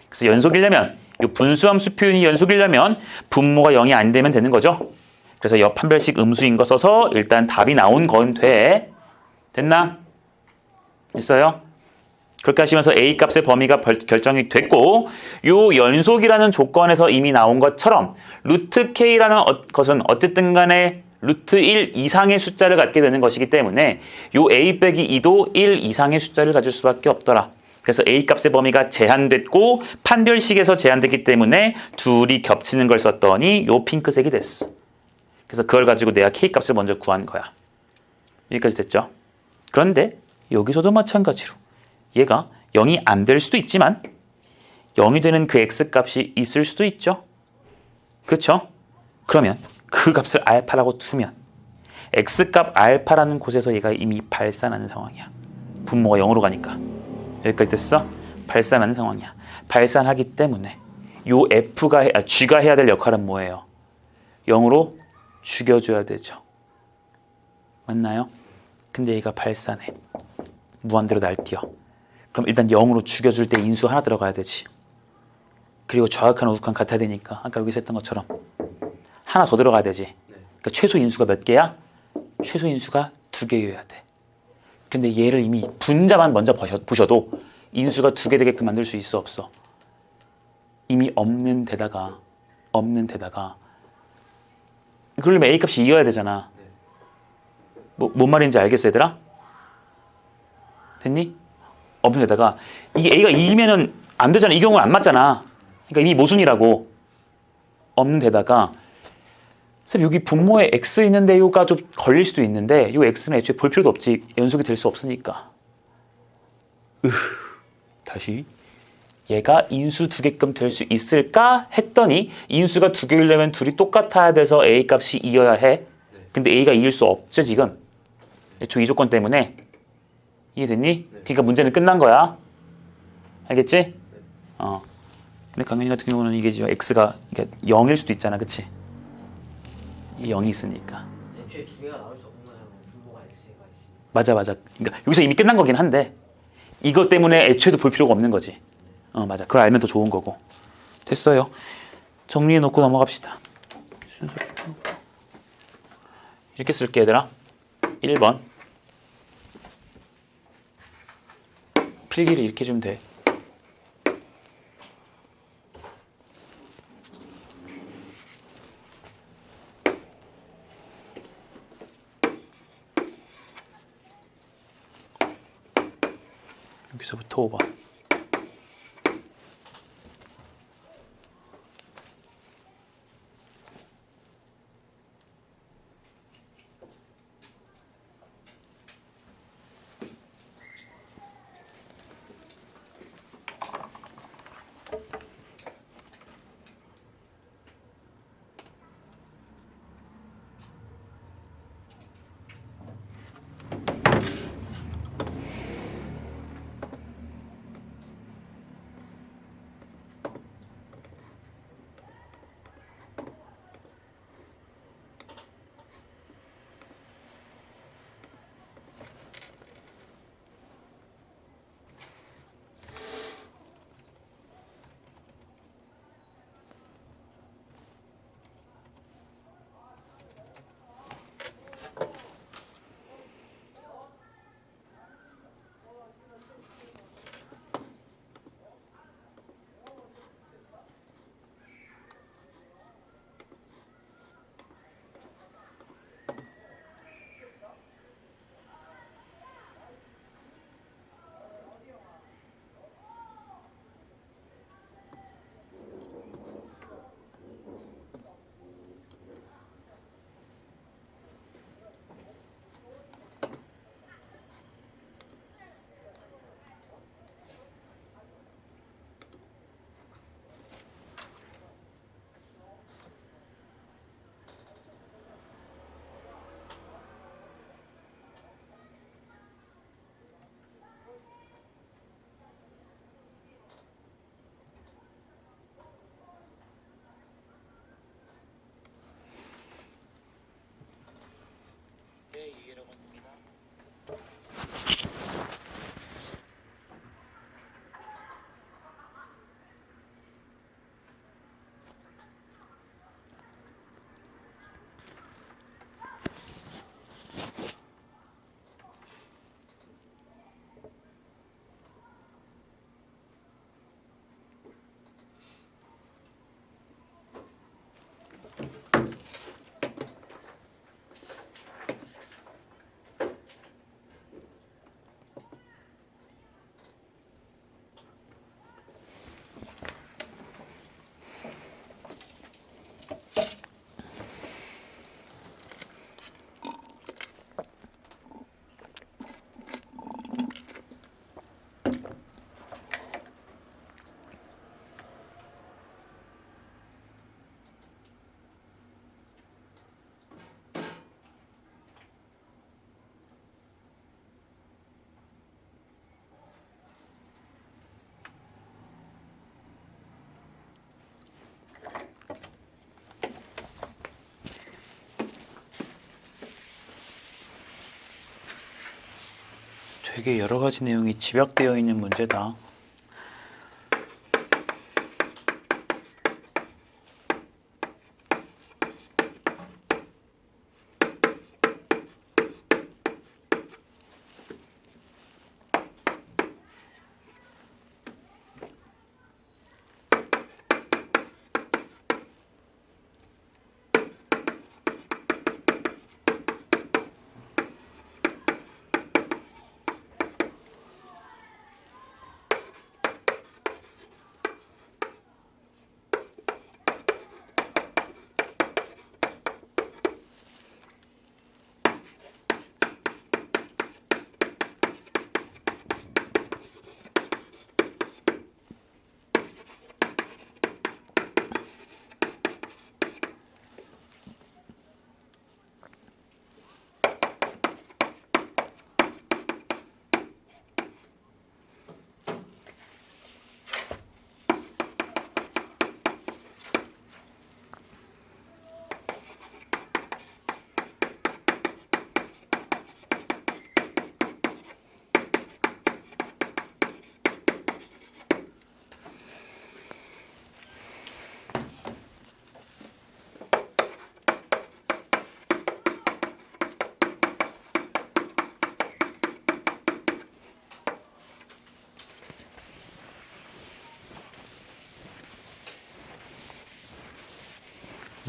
그래서 연속이려면 이 분수함수 표현이 연속이려면 분모가 0이 안 되면 되는 거죠. 그래서 옆 한 별씩 음수인 거 써서 일단 답이 나온 건 돼. 됐나? 있어요? 그렇게 하시면서 a 값의 범위가 결정이 됐고 요 연속이라는 조건에서 이미 나온 것처럼 루트 k라는 것은 어쨌든 간에 루트 1 이상의 숫자를 갖게 되는 것이기 때문에 요 a 빼기 2도 1 이상의 숫자를 가질 수밖에 없더라. 그래서 a 값의 범위가 제한됐고 판별식에서 제한됐기 때문에 둘이 겹치는 걸 썼더니 요 핑크색이 됐어. 그래서 그걸 가지고 내가 k 값을 먼저 구한 거야. 여기까지 됐죠? 그런데 여기서도 마찬가지로 얘가 0이 안 될 수도 있지만 0이 되는 그 x값이 있을 수도 있죠. 그렇죠? 그러면 그 값을 알파라고 두면 x값 알파라는 곳에서 얘가 이미 발산하는 상황이야. 분모가 0으로 가니까. 여기까지 됐어? 발산하는 상황이야. 발산하기 때문에 요 g가 해야 될 역할은 뭐예요? 0으로 죽여줘야 되죠. 맞나요? 근데 얘가 발산해. 무한대로 날뛰어. 그럼 일단 0으로 죽여줄 때 인수 하나 들어가야 되지. 그리고 좌극한 우극한 같아야 되니까 아까 여기서 했던 것처럼 하나 더 들어가야 되지. 그러니까 최소 인수가 몇 개야? 최소 인수가 2개여야 돼. 근데 얘를 이미 분자만 먼저 보셔도 인수가 2개 되게끔 만들 수 있어 없어? 이미 없는 데다가 그러려면 A 값이 2여야 되잖아. 뭔 말인지 알겠어 얘들아? 됐니? 없는 데다가 이게 A가 2이면은 안 되잖아. 이 경우는 안 맞잖아. 그러니까 이미 모순이라고. 없는 데다가 쌤 여기 분모에 x 있는데요가 좀 걸릴 수도 있는데 요 x는 애초에 볼 필요도 없지. 연속이 될 수 없으니까. 다시 얘가 인수 두 개끔 될 수 있을까 했더니 인수가 두 개이려면 둘이 똑같아야 돼서 a 값이 2여야 해. 근데 a가 2일 수 없죠 지금. 애초에 이 조건 때문에. 이해됐니? 그러니까 문제는 끝난 거야. 알겠지? 근데 강민이 같은 경우는 이게 지금 x가 그러니까 0일 수도 있잖아, 그치? 이 0이 있으니까. 애초에 두 개가 나올 수 없는 거잖아요. 분모가 x가 있으니까. 맞아. 그러니까 여기서 이미 끝난 거긴 한데 이것 때문에 애초에도 볼 필요가 없는 거지. 맞아. 그걸 알면 더 좋은 거고. 됐어요. 정리해 놓고 넘어갑시다. 순서를 이렇게 쓸게 얘들아. 1번 필기를 이렇게 주면 돼. 여기서부터 5번. 되게 여러 가지 내용이 집약되어 있는 문제다.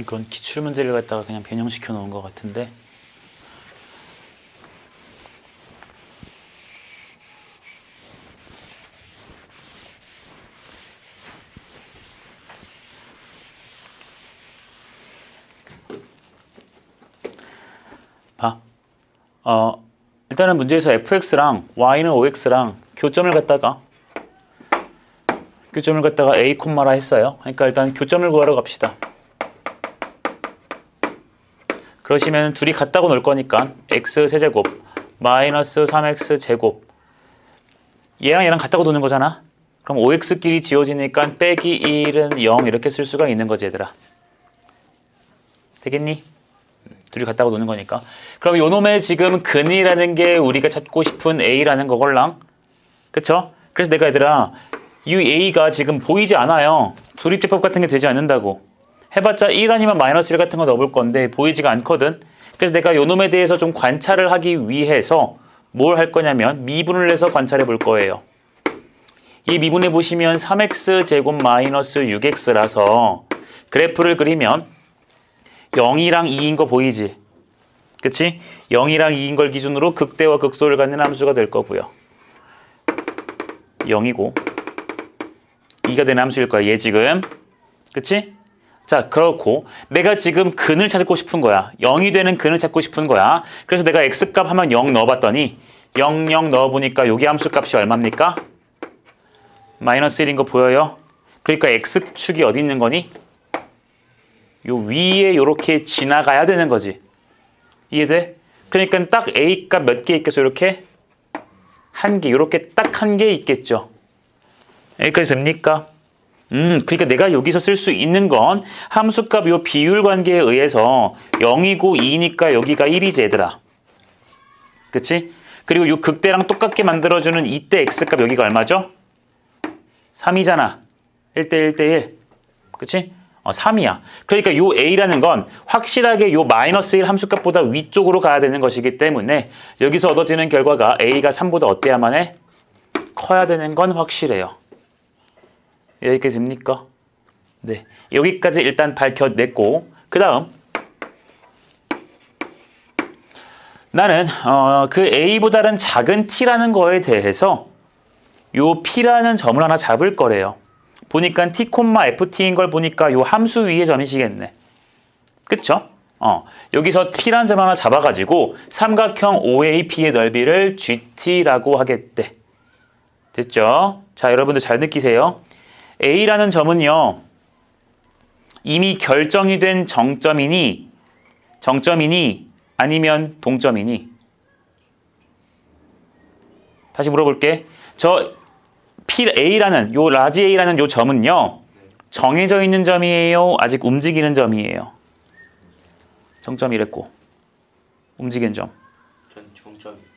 이건 기출문제를 갖다가 그냥 변형시켜 놓은 것 같은데. 봐. 일단은 문제에서 fx랑 y는 5x랑 교점을 갖다가 a, 라 했어요. 그러니까 일단 교점을 구하러 갑시다. 그러시면 둘이 같다고 놓을 거니까 x 세제곱 마이너스 3x 제곱 얘랑 얘랑 같다고 두는 거잖아. 그럼 5x끼리 지워지니까 빼기 1은 0 이렇게 쓸 수가 있는 거지 얘들아. 되겠니? 둘이 같다고 노는 거니까. 그럼 요놈의 지금 근이라는 게 우리가 찾고 싶은 a라는 거걸랑. 그쵸? 그래서 내가 얘들아 이 a가 지금 보이지 않아요. 조립제법 같은 게 되지 않는다고. 해봤자 1 아니면 마이너스 1 같은 거 넣어볼 건데 보이지가 않거든. 그래서 내가 요놈에 대해서 좀 관찰을 하기 위해서 뭘 할 거냐면 미분을 해서 관찰해 볼 거예요. 이 미분해 보시면 3x 제곱 마이너스 6x라서 그래프를 그리면 0이랑 2인 거 보이지? 그치? 0이랑 2인 걸 기준으로 극대와 극소를 갖는 함수가 될 거고요. 0이고 2가 되는 함수일 거야. 얘 지금. 그치? 자, 그렇고 내가 지금 근을 찾고 싶은 거야. 0이 되는 근을 찾고 싶은 거야. 그래서 내가 x값 하면 0 넣어봤더니 0, 0 넣어보니까 여기 함수값이 얼마입니까? 마이너스 1인 거 보여요? 그러니까 x축이 어디 있는 거니? 요 위에 요렇게 지나가야 되는 거지. 이해돼? 그러니까 딱 a 값 몇 개 있겠어? 이렇게 한 개, 요렇게 딱 한 개 있겠죠. 여기까지 됩니까? 그러니까 내가 여기서 쓸 수 있는 건 함수값 요 비율 관계에 의해서 0이고 2니까 여기가 1이지 얘들아. 그치? 그리고 요 극대랑 똑같게 만들어주는 이때 x값 여기가 얼마죠? 3이잖아. 1대 1대 1. 그치? 3이야. 그러니까 요 a라는 건 확실하게 요 마이너스 1 함수값보다 위쪽으로 가야 되는 것이기 때문에 여기서 얻어지는 결과가 a가 3보다 어때야만 해? 커야 되는 건 확실해요. 여기까지 됩니까? 네. 여기까지 일단 밝혀냈고 그 다음 나는 그 a보다는 작은 t라는 거에 대해서 요 p라는 점을 하나 잡을 거래요. 보니까 t, ft인 걸 보니까 요 함수 위의 점이시겠네. 그쵸? 여기서 t라는 점 하나 잡아가지고 삼각형 OAP의 넓이를 GT라고 하겠대. 됐죠? 자, 여러분들 잘 느끼세요. A라는 점은요, 이미 결정이 된 정점이니 아니면 동점이니? 다시 물어볼게. A라는 요 라지 A라는 요 점은요 정해져 있는 점이에요? 아직 움직이는 점이에요? 정점이랬고 움직이는 점.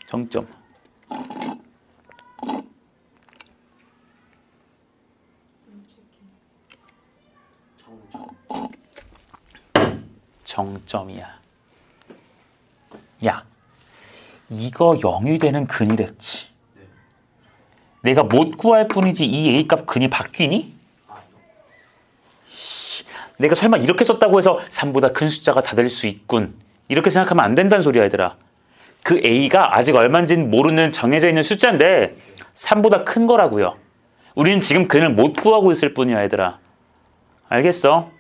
정점. 정점이야. 야, 이거 0이 되는 근이랬지. 내가 못 구할 뿐이지 이 A값 근이 바뀌니? 내가 설마 이렇게 썼다고 해서 3보다 큰 숫자가 다 될 수 있군. 이렇게 생각하면 안 된다는 소리야 얘들아. 그 A가 아직 얼마인지는 모르는 정해져 있는 숫자인데 3보다 큰 거라고요. 우리는 지금 근을 못 구하고 있을 뿐이야 얘들아. 알겠어?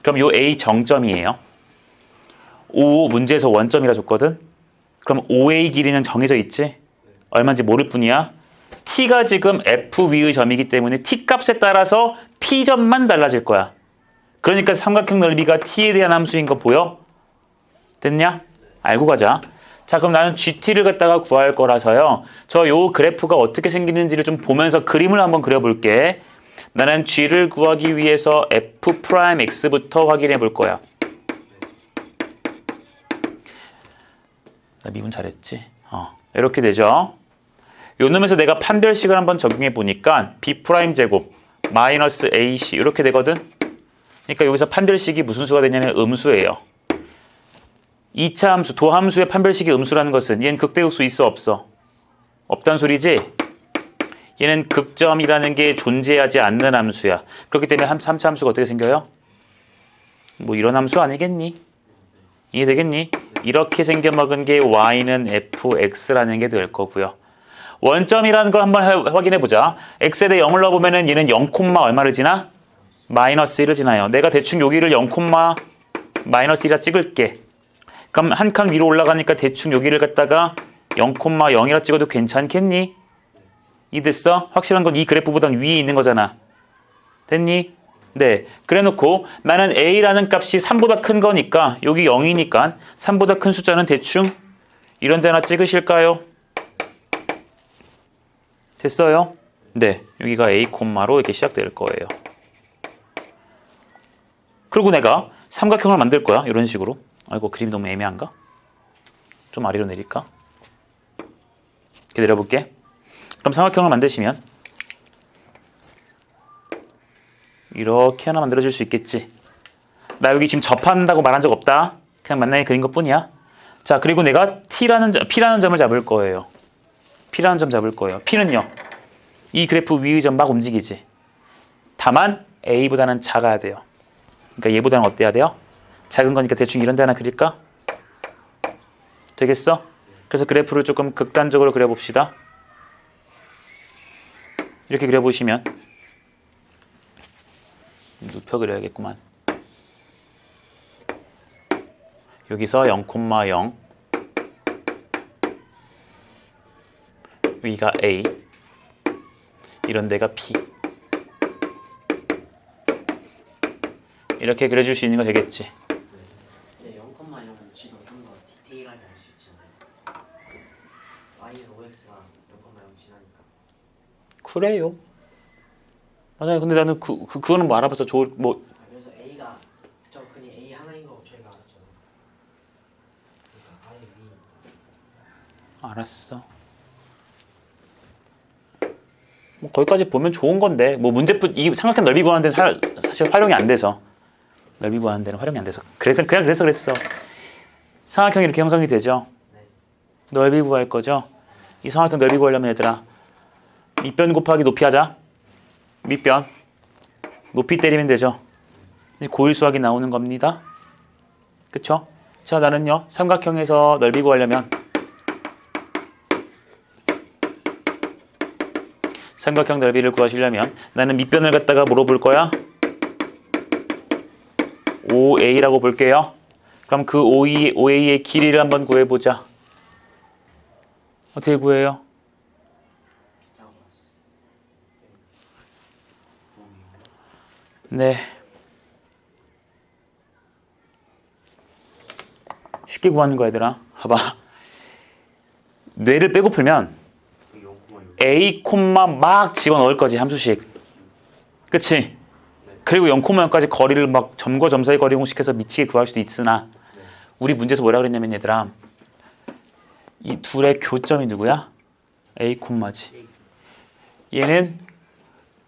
그럼 요 A 정점이에요. O 문제에서 원점이라 줬거든. 그럼 OA 길이는 정해져 있지? 얼마인지 모를 뿐이야. T가 지금 F 위의 점이기 때문에 T 값에 따라서 P점만 달라질 거야. 그러니까 삼각형 넓이가 T에 대한 함수인 거 보여? 됐냐? 알고 가자. 자, 그럼 나는 GT를 갖다가 구할 거라서요. 요 그래프가 어떻게 생기는지를 좀 보면서 그림을 한번 그려볼게. 나는 G를 구하기 위해서 F'X부터 확인해 볼 거야. 나 미분 잘했지? 이렇게 되죠. 요 놈에서 내가 판별식을 한번 적용해 보니까 B'제곱 마이너스 AC 이렇게 되거든. 그러니까 여기서 판별식이 무슨 수가 되냐면 음수예요. 2차 함수, 도함수의 판별식이 음수라는 것은 얘는 극대극수 있어 없어? 없단 소리지? 얘는 극점이라는 게 존재하지 않는 함수야. 그렇기 때문에 3차 함수가 어떻게 생겨요? 뭐 이런 함수 아니겠니? 이해되겠니? 이렇게 생겨먹은 게 y는 fx라는 게 될 거고요. 원점이라는 걸 한번 확인해 보자. x에 대해 0을 넣어보면은 얘는 0, 얼마를 지나? 마이너스 1을 지나요. 내가 대충 여기를 0, 마이너스 1이라 찍을게. 그럼 한 칸 위로 올라가니까 대충 여기를 갖다가 0, 0이라 찍어도 괜찮겠니? 이해됐어? 확실한 건 이 그래프보단 위에 있는 거잖아. 됐니? 네. 그래 놓고 나는 a라는 값이 3보다 큰 거니까 여기 0이니까 3보다 큰 숫자는 대충 이런 데나 찍으실까요? 됐어요? 네. 여기가 a, 로 이렇게 시작될 거예요. 그리고 내가 삼각형을 만들 거야. 이런 식으로. 아이고, 그림이 너무 애매한가? 좀 아래로 내릴까? 이렇게 내려볼게. 그럼 삼각형을 만드시면 이렇게 하나 만들어줄 수 있겠지. 나 여기 지금 접한다고 말한 적 없다. 그냥 만나게 그린 것 뿐이야. 자, 그리고 내가 P라는 점을 잡을 거예요. P라는 점 잡을 거예요. P는요, 이 그래프 위의 점 막 움직이지. 다만 A보다는 작아야 돼요. 그러니까 얘보다는 어때야 돼요? 작은 거니까 대충 이런 데 하나 그릴까? 되겠어? 그래서 그래프를 조금 극단적으로 그려봅시다. 이렇게 그려보시면 눕혀 그려야겠구만. 여기서 0, 0 여기가 A, 이런 데가 P. 이렇게 그려줄 수 있는 거 되겠지. 네, 0,0은 지금 좀 더 디테일하게 알 수 있잖아요. y에서 5x가 0,0 지나니까. 그래요. 맞아요. 근데 나는 그거는 뭐 알아봐서 좋을 뭐. 그래서 a가 그냥 a 하나인 거 저희가 알았잖아요. 그러니까 아예 위. 알았어. 뭐 거기까지 보면 좋은 건데 뭐 이 삼각형 넓이 구하는 데는 사실 활용이 안 돼서, 넓이 구하는 데는 활용이 안 돼서 그래서 그랬어. 삼각형이 이렇게 형성이 되죠. 네. 넓이 구할 거죠. 이 삼각형 넓이 구하려면 얘들아 밑변 곱하기 높이 하자. 밑변 높이 때리면 되죠. 고일 수학이 나오는 겁니다. 그쵸? 자, 나는요 삼각형에서 넓이 구하려면 삼각형 넓이를 구하시려면 나는 밑변을 갖다가 물어볼 거야. 5a라고 볼게요. 그럼 그 5a의 길이를 한번 구해보자. 어떻게 구해요? 네. 쉽게 구하는 거야, 얘들아. 봐봐. 뇌를 빼고 풀면 A, 막 집어넣을 거지, 함수식. 그치? 그리고 0,0까지 거리를 막 점과 점 사이 거리 공식해서 미치게 구할 수도 있으나 우리 문제에서 뭐라 그랬냐면 얘들아, 이 둘의 교점이 누구야? A, 지. 얘는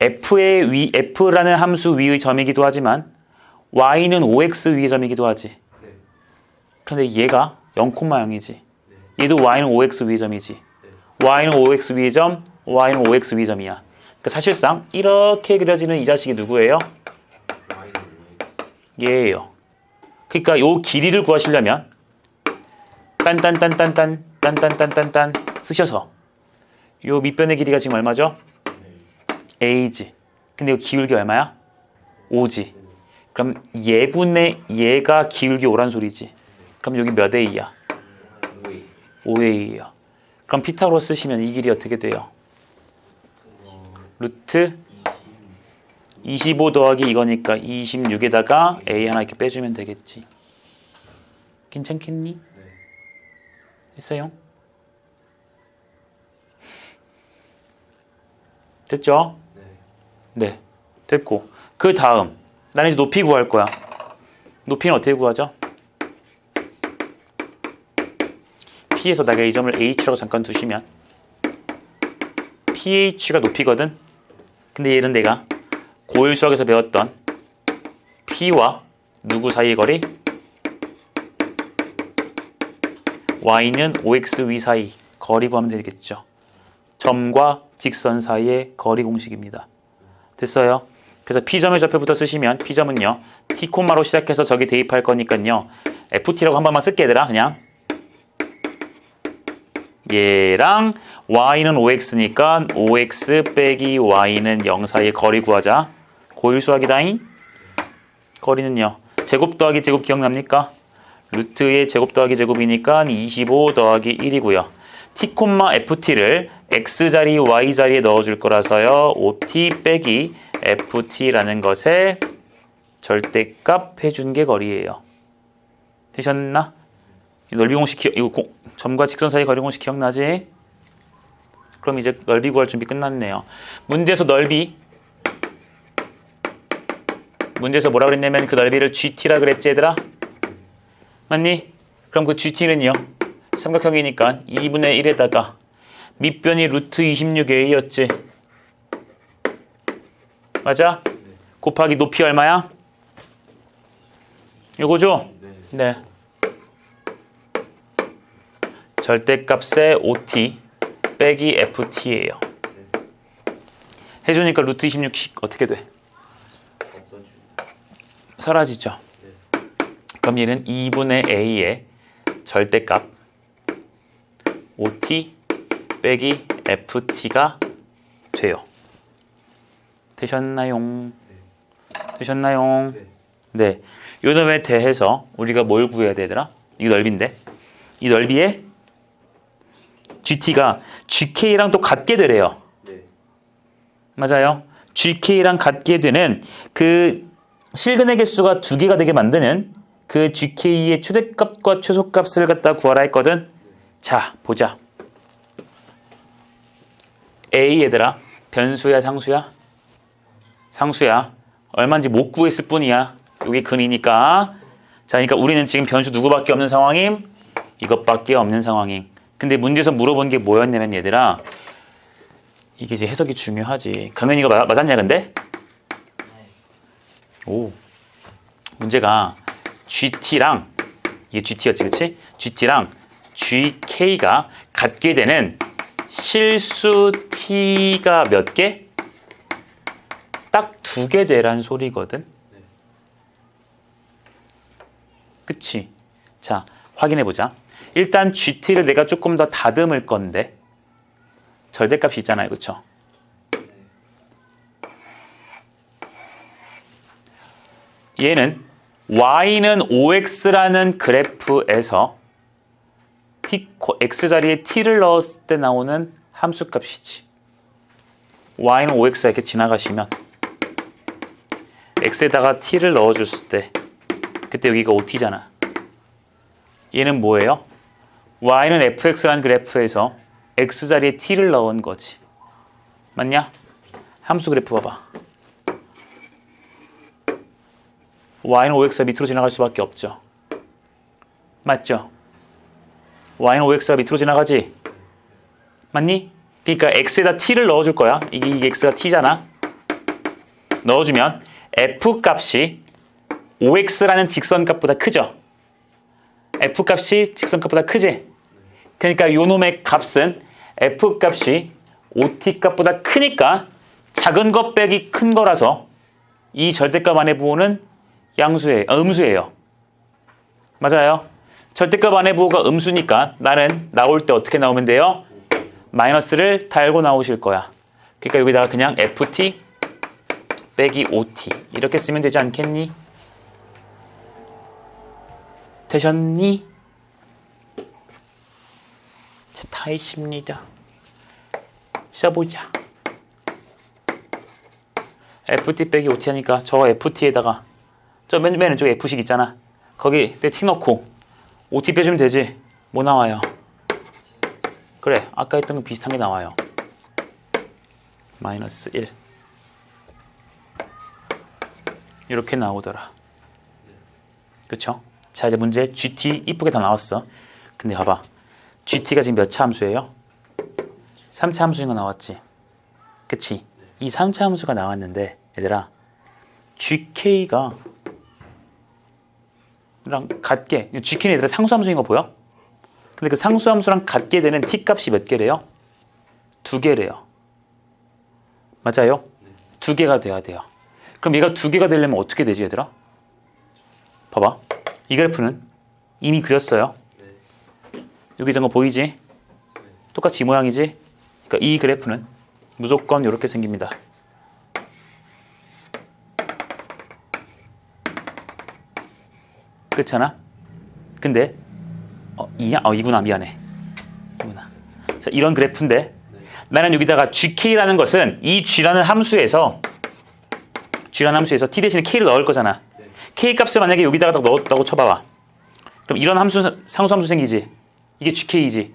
F라는 함수 위의 점이기도 하지만 Y는 5X 위의 점이기도 하지. 그런데 얘가 0,0이지. 얘도 Y는 5X 위의 점이지. Y는 5X 위의 점, Y는 5X 위의 점이야. 그러니까 사실상 이렇게 그려지는 이 자식이 누구예요? 얘예요. 그러니까 요 길이를 구하시려면 딴딴딴딴딴 쓰셔서 요 밑변의 길이가 지금 얼마죠? A지. 근데 이 기울기 얼마야? 5지. 그럼 얘분의 얘가 기울기 5란 소리지. 그럼 여기 몇 A야? 5A야. 그럼 피타고라 쓰시면 이 길이 어떻게 돼요? 루트 25 더하기 이거니까 26에다가 A 하나 이렇게 빼주면 되겠지. 괜찮겠니? 됐어요? 됐죠? 네. 됐고. 그 다음 나는 이제 높이 구할 거야. 높이는 어떻게 구하죠? P에서 내가 이 점을 H라고 잠깐 두시면 PH가 높이거든? 근데 얘는 내가 고일 수학에서 배웠던 P와 누구 사이의 거리? Y는 5X 위 사이 거리 구하면 되겠죠. 점과 직선 사이의 거리 공식입니다. 됐어요? 그래서 P점의 좌표부터 쓰시면 P점은요. T 콤마로 시작해서 저기 대입할 거니까요. FT라고 한 번만 쓸게 얘들아. 그냥 얘랑 Y는 5X니까 5X 빼기 Y는 0 사이의 거리 구하자. 고일수학이다잉. 거리는요. 제곱 더하기 제곱 기억납니까? 루트의 제곱 더하기 제곱이니까 25 더하기 1이고요. T, FT를 X자리, Y자리에 넣어줄 거라서요. OT 빼기 FT라는 것에 절대값 해준 게 거리예요. 되셨나? 넓이 공식 점과 직선 사이 거리 공식 기억나지? 그럼 이제 넓이 구할 준비 끝났네요. 문제에서 문제에서 뭐라 그랬냐면 그 넓이를 GT라 그랬지 얘들아? 맞니? 그럼 그 GT는요. 삼각형이니까 2분의 1에다가 밑변이 루트 26a였지. 맞아? 곱하기 높이 얼마야? 요거죠? 네. 절대값의 OT 빼기 FT예요. 해주니까 루트 26씩 어떻게 돼? 사라지죠. 그럼 얘는 2분의 a의 절대값 OT 빼기 FT가 돼요. 되셨나요? 되셨나요? 네. 요 놈에 대해서 우리가 뭘 구해야 되더라? 이 넓이인데 이 넓이에 GT가 GK랑 또 같게 되래요. 맞아요. GK랑 같게 되는 그 실근의 개수가 2개가 되게 만드는 그 GK의 최대값과 최소값을 갖다 구하라 했거든. 자, 보자. A 얘들아, 변수야, 상수야? 상수야. 얼마인지 못 구했을 뿐이야. 여기 근이니까. 자, 그러니까 우리는 지금 변수 누구밖에 없는 상황임? 이것밖에 없는 상황임. 근데 문제에서 물어본 게 뭐였냐면 얘들아, 이게 이제 해석이 중요하지. 강현이 이거 맞았냐 근데? 오. 문제가 GT랑 이게 GT였지, 그치? GT랑 GK가 같게 되는 실수 T가 몇 개? 딱 2개 되란 소리거든. 그치? 자, 확인해 보자. 일단 GT를 내가 조금 더 다듬을 건데 절대값이 있잖아요, 그쵸? 얘는 Y는 5X라는 그래프에서 X자리에 T를 넣었을 때 나오는 함수값이지. Y는 5X가 이렇게 지나가시면 X에다가 T를 넣어줬을 때 그때 여기가 OT잖아. 얘는 뭐예요? Y는 fx라는 그래프에서 x자리에 t를 넣은 거지. 맞냐? 함수 그래프 봐봐. Y는 5x가 밑으로 지나갈 수밖에 없죠. 맞죠? Y는 5x가 밑으로 지나가지? 맞니? 그러니까 x에다 t를 넣어줄 거야. 이게 x가 t잖아. 넣어주면 f 값이 5x라는 직선값보다 크죠? f 값이 직선값보다 크지? 그러니까 요 놈의 값은 f 값이 ot 값보다 크니까 작은 것 빼기 큰 거라서 이 절대값 안에 부호는 음수예요. 맞아요? 절대값 안에 부호가 음수니까 나는 나올 때 어떻게 나오면 돼요? 마이너스를 달고 나오실 거야. 그러니까 여기다가 그냥 ft 빼기 ot 이렇게 쓰면 되지 않겠니? 되셨니? 자, 타이십니다. 써보자. ft 빼기 ot 하니까 저 ft에다가 저 맨 왼쪽에 f식 있잖아. 거기 내 t 넣고 ot 빼주면 되지. 뭐 나와요? 그래, 아까 했던 거 비슷한 게 나와요. 마이너스 1 이렇게 나오더라. 그쵸? 자, 이제 문제 GT 이쁘게 다 나왔어. 근데 봐봐. GT가 지금 몇 차 함수예요? 3차 함수인 거 나왔지? 그치? 이 3차 함수가 나왔는데 얘들아 GK가 랑 같게 GK는 얘들아 상수함수인 거 보여? 근데 그 상수함수랑 같게 되는 T값이 몇 개래요? 2개래요. 맞아요? 2개가 돼야 돼요. 그럼 얘가 두 개가 되려면 어떻게 되지 얘들아? 봐봐. 이 그래프는 이미 그렸어요. 네. 여기 있던 거 보이지? 똑같이 이 모양이지? 그러니까 이 그래프는 무조건 이렇게 생깁니다. 그렇잖아? 근데 이구나. 미안해. 이구나. 자, 이런 그래프인데 나는 여기다가 GK라는 것은 이 G라는 함수에서 T 대신에 K를 넣을 거잖아. 네. K 값을 만약에 여기다가 딱 넣었다고 쳐봐봐. 그럼 이런 상수함수 생기지. 이게 GK이지.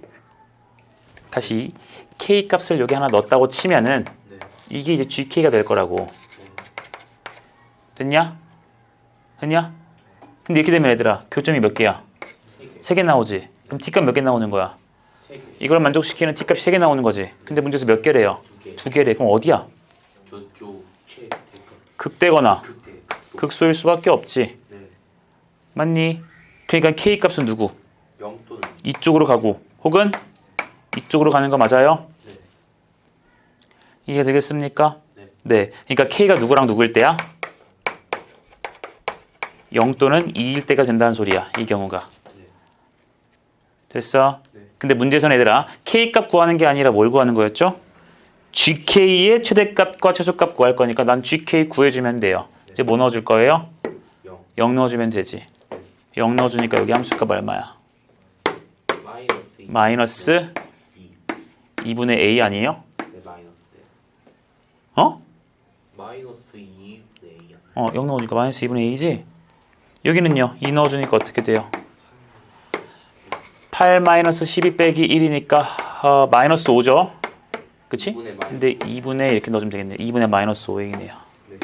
다시 K 값을 여기 하나 넣었다고 치면은 네. 이게 이제 GK가 될 거라고. 됐냐? 근데 이렇게 되면 얘들아 교점이 몇 개야? 3개 나오지. 그럼 T값 몇 개 나오는 거야? 3개. 이걸 만족시키는 T값이 3개 나오는 거지. 근데 문제에서 몇 개래요? 2개. 2개래. 그럼 어디야? 저쪽 최대값. 극대거나 극대. 극소일 수밖에 없지. 네. 맞니? 그러니까 K 값은 누구? 0 또는 이쪽으로 가고 혹은 이쪽으로 가는 거 맞아요? 네. 이해 되겠습니까? 네. 네. 그러니까 K가 누구랑 누구일 때야? 0 또는 2일 때가 된다는 소리야. 이 경우가. 네. 됐어? 네. 근데 문제에서는 얘들아 K 값 구하는 게 아니라 뭘 구하는 거였죠? GK의 최대값과 최소값 구할 거니까 난 GK 구해주면 돼요. 이제 뭐 넣어줄 거예요? 0. 0 넣어주면 되지. 0 넣어주니까 여기 함수값 얼마야? 마이너스 2. 2분의 A 아니에요? 네, 마이너스. 어? 마이너스 2 네. 0 넣어주니까 마이너스 2분의 A지? 여기는요 2 넣어주니까 어떻게 돼요? 8 마이너스 12 빼기 1이니까 마이너스 5죠? 그치? 2분의 마이너스. 근데 2분의 이렇게 넣어주면 되겠네. 2분의 마이너스 5A네요. 네.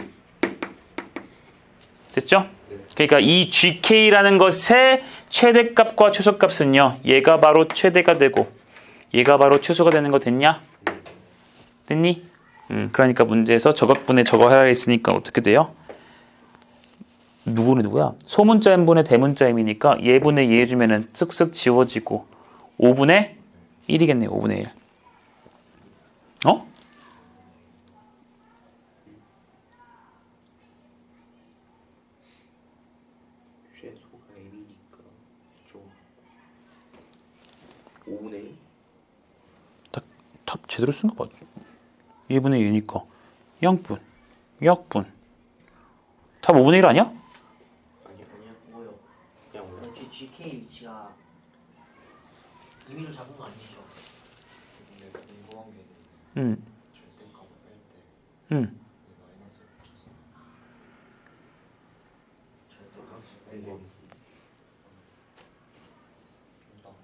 됐죠? 네. 그러니까 이 GK라는 것의 최대값과 최소값은요. 얘가 바로 최대가 되고 얘가 바로 최소가 되는 거 됐냐? 됐니? 그러니까 문제에서 저것분의 저거 하라 했으니까 어떻게 돼요? 누구는 누구야? 소문자 n분의 대문자 m이니까 얘분의 얘 해주면은 쓱쓱 지워지고 5분의 1이겠네요. 5분의 1. 어? 최소가 m이니까 좀 5분의 1? 답 제대로 쓴 거 맞죠? 얘분의 얘니까 0분, 약분. 답 5분의 1 아니야? 아니요. 뭐요? 그냥 몰라. 이렇게 GK 위치가 임의로 잡은 거 아니죠? 근데 궁금한 게 있는데 응, 절대값을 뺄때 응. 마이너스를 붙여서 절대값을 네. 빼고 준다고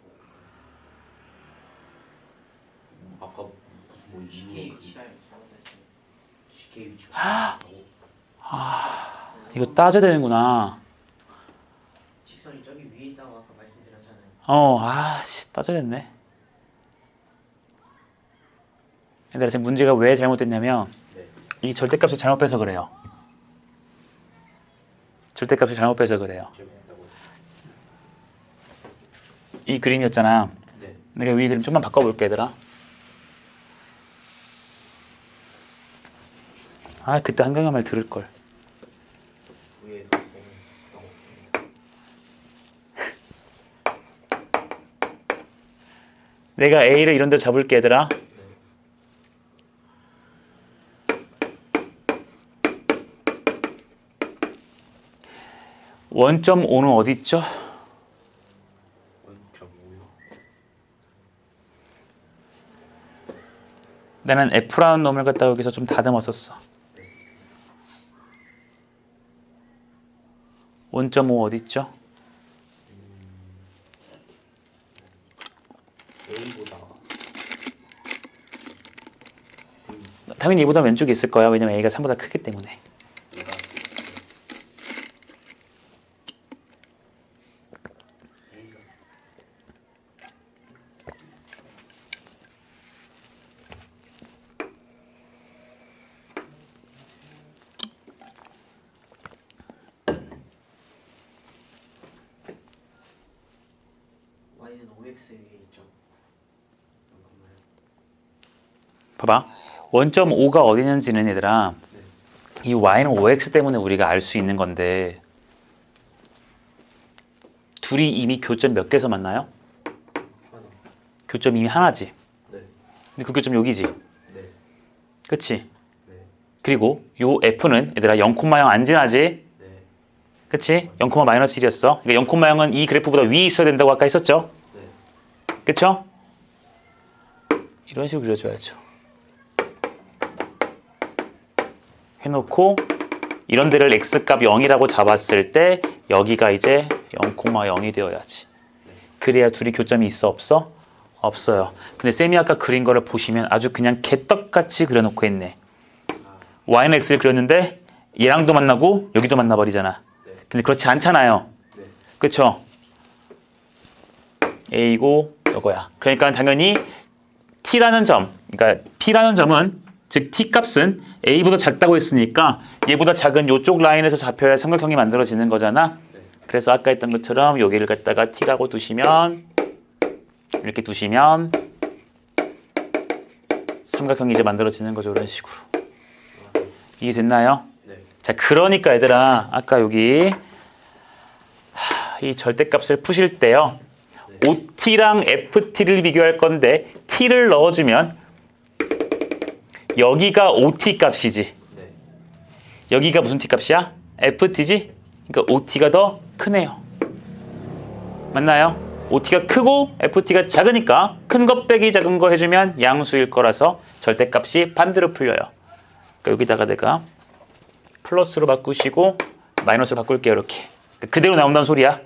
아까 무슨 뭐 GK 이유 위치가 잘못됐어요. CK 위치가 이거 따져야 되는구나. 직선이 저기 위에 있다고 아까 말씀드렸잖아요. 따져야 됐네. 얘들아, 지금 문제가 왜 잘못됐냐면 네. 이 절대값을 잘못 빼서 그래요. 절대값을 잘못 빼서 그래요. 재밌다고. 이 그림이었잖아. 네. 내가 위 그림 좀만 바꿔볼게, 얘들아. 그때 한강한 말 들을걸. 위에서 내가 A를 이런 데로 잡을게, 얘들아. 원점 5는 어디 있죠? 1.5요. 나는 F라는 놈을 갖다가 여기서 좀 다듬었었어. 원점 5 어디 있죠? A보다 당연히 얘보다 왼쪽에 있을 거야. 왜냐면 A가 3보다 크기 때문에. 얘가 A가 Y는 5x 위에 있죠. 잠깐만요. 봐봐. 원점 5가 어디 있는지는 얘들아. 이 y는 5x 때문에 우리가 알 수 있는 건데 둘이 이미 교점 몇 개에서 만나요? 하나. 교점 이미 하나지. 네. 근데 그 교점 여기지. 네. 그치? 네. 그리고 요 f는 얘들아 0,0 안 지나지? 네. 그치? 0,-1이었어. 그러니까 0,0은 이 그래프보다 위에 있어야 된다고 아까 했었죠? 네. 그쵸? 이런 식으로 그려줘야죠. 해놓고 이런 데를 x값 0이라고 잡았을 때 여기가 이제 0,0이 되어야지. 그래야 둘이 교점이 있어 없어? 없어요. 근데 쌤이 아까 그린 거를 보시면 아주 그냥 개떡같이 그려놓고 있네. y는 x를 그렸는데 얘랑도 만나고 여기도 만나버리잖아. 근데 그렇지 않잖아요. 네. 그쵸? a고 이거야. 그러니까 당연히 t라는 점, 그러니까 p라는 점은 즉 t 값은 a보다 작다고 했으니까 얘보다 작은 이쪽 라인에서 잡혀야 삼각형이 만들어지는 거잖아. 그래서 아까 했던 것처럼 여기를 갖다가 t라고 두시면 이렇게 두시면 삼각형이 이제 만들어지는 거죠. 이런 식으로. 이해됐나요? 네. 자, 그러니까 얘들아 아까 여기 이 절대값을 푸실 때요. OT랑 FT를 비교할 건데 T를 넣어주면 여기가 OT 값이지. 네. 여기가 무슨 T 값이야? FT지? 그러니까 OT가 더 크네요. 맞나요? OT가 크고 FT가 작으니까 큰 거 빼기 작은 거 해주면 양수일 거라서 절대값이 반대로 풀려요. 그러니까 여기다가 내가 플러스로 바꾸시고 마이너스로 바꿀게요. 이렇게. 그대로 나온다는 소리야.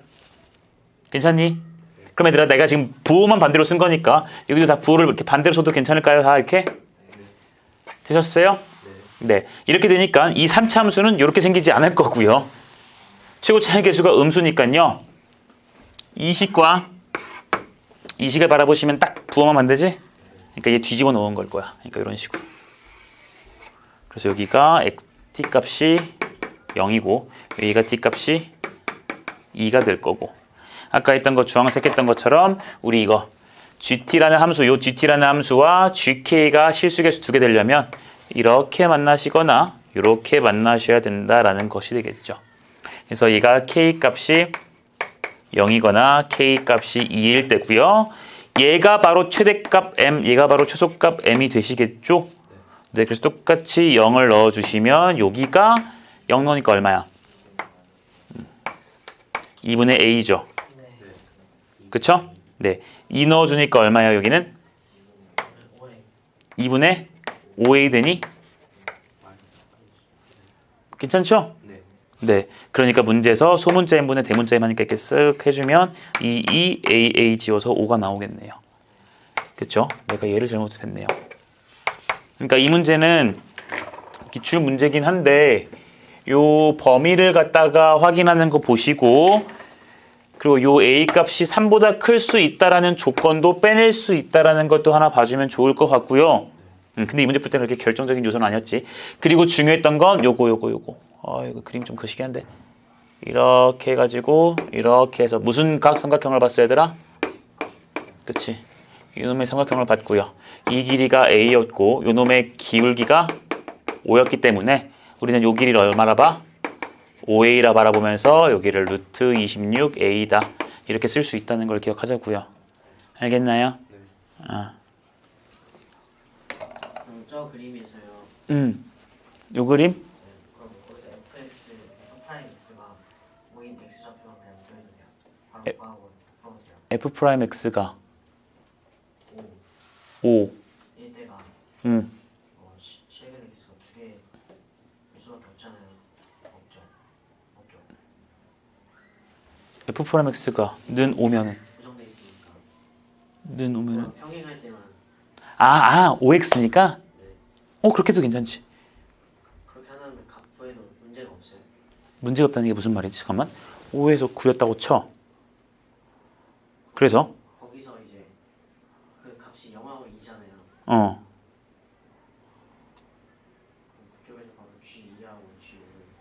괜찮니? 그럼 얘들아 내가 지금 부호만 반대로 쓴 거니까 여기도 다 부호를 이렇게 반대로 써도 괜찮을까요? 다 이렇게? 되셨어요? 네. 이렇게 되니까 이 3차 함수는 이렇게 생기지 않을 거고요. 최고 차이 계수가 음수니까요. 이식과 이식을 바라보시면 딱 부호만 반대지? 그러니까 얘 뒤집어 놓은 걸 거야. 그러니까 이런 식으로. 그래서 여기가 t 값이 0이고 여기가 t 값이 2가 될 거고 아까 했던 거 주황색 했던 것처럼 우리 이거 gt라는 함수, 요 gt라는 함수와 gk가 실수계수 두 개 되려면 이렇게 만나시거나 이렇게 만나셔야 된다라는 것이 되겠죠. 그래서 얘가 k 값이 0이거나 k 값이 2일 때고요. 얘가 바로 최대값 m, 얘가 바로 최소값 m이 되시겠죠. 네, 그래서 똑같이 0을 넣어주시면 여기가 0 넣으니까 얼마야? 2분의 a죠. 그쵸? 네. 2 넣어주니까 얼마야 여기는? 2분의 5a 되니? 괜찮죠? 네. 네. 그러니까 문제에서 소문자 n분의 대문자 m 하니까 이렇게 쓱 해주면 2a 지워서 5가 나오겠네요. 그쵸? 내가 얘를 잘못했네요. 그러니까 이 문제는 기출 문제긴 한데 요 범위를 갖다가 확인하는 거 보시고 그리고 요 a 값이 3보다 클 수 있다라는 조건도 빼낼 수 있다라는 것도 하나 봐주면 좋을 것 같고요. 근데 이 문제 풀 때는 그렇게 결정적인 요소는 아니었지. 그리고 중요했던 건 요거. 이거 그림 좀 거시기 한데. 이렇게 해가지고 이렇게 해서 무슨 각 삼각형을 봤어 얘들아? 그치. 이놈의 삼각형을 봤고요. 이 길이가 a였고 요놈의 기울기가 5였기 때문에 우리는 요 길이를 얼마나 봐? 5a라 바라보면서 여기를 루트 26a다 이렇게 쓸 수 있다는 걸 기억하자고요. 알겠나요? 네. 그럼 저 그림에서요. 요 그림? 네, 그럼 거기서 fx, f'x가 5인 x 좌표만 그냥 그려도 돼요. 바로 구하고 풀어도 돼요. f 프라임 x가 5. 5. 얘때가 최근의 개수가 두 개 수밖에 없잖아요. 없죠. f 프라임 x가 는 오면은 고정돼 있으니까. 는 오면은 그럼 평행할 때만 5x니까 그렇게 해도 괜찮지. 그렇게 하면 값구해도 문제가 없어요. 문제가 없다는 게 무슨 말이지? 잠깐만. 5에서 9였다고 쳐. 그래서 거기서 이제 그 값이 0하고 2잖아요. 그쪽에서 바로 G2하고 G5를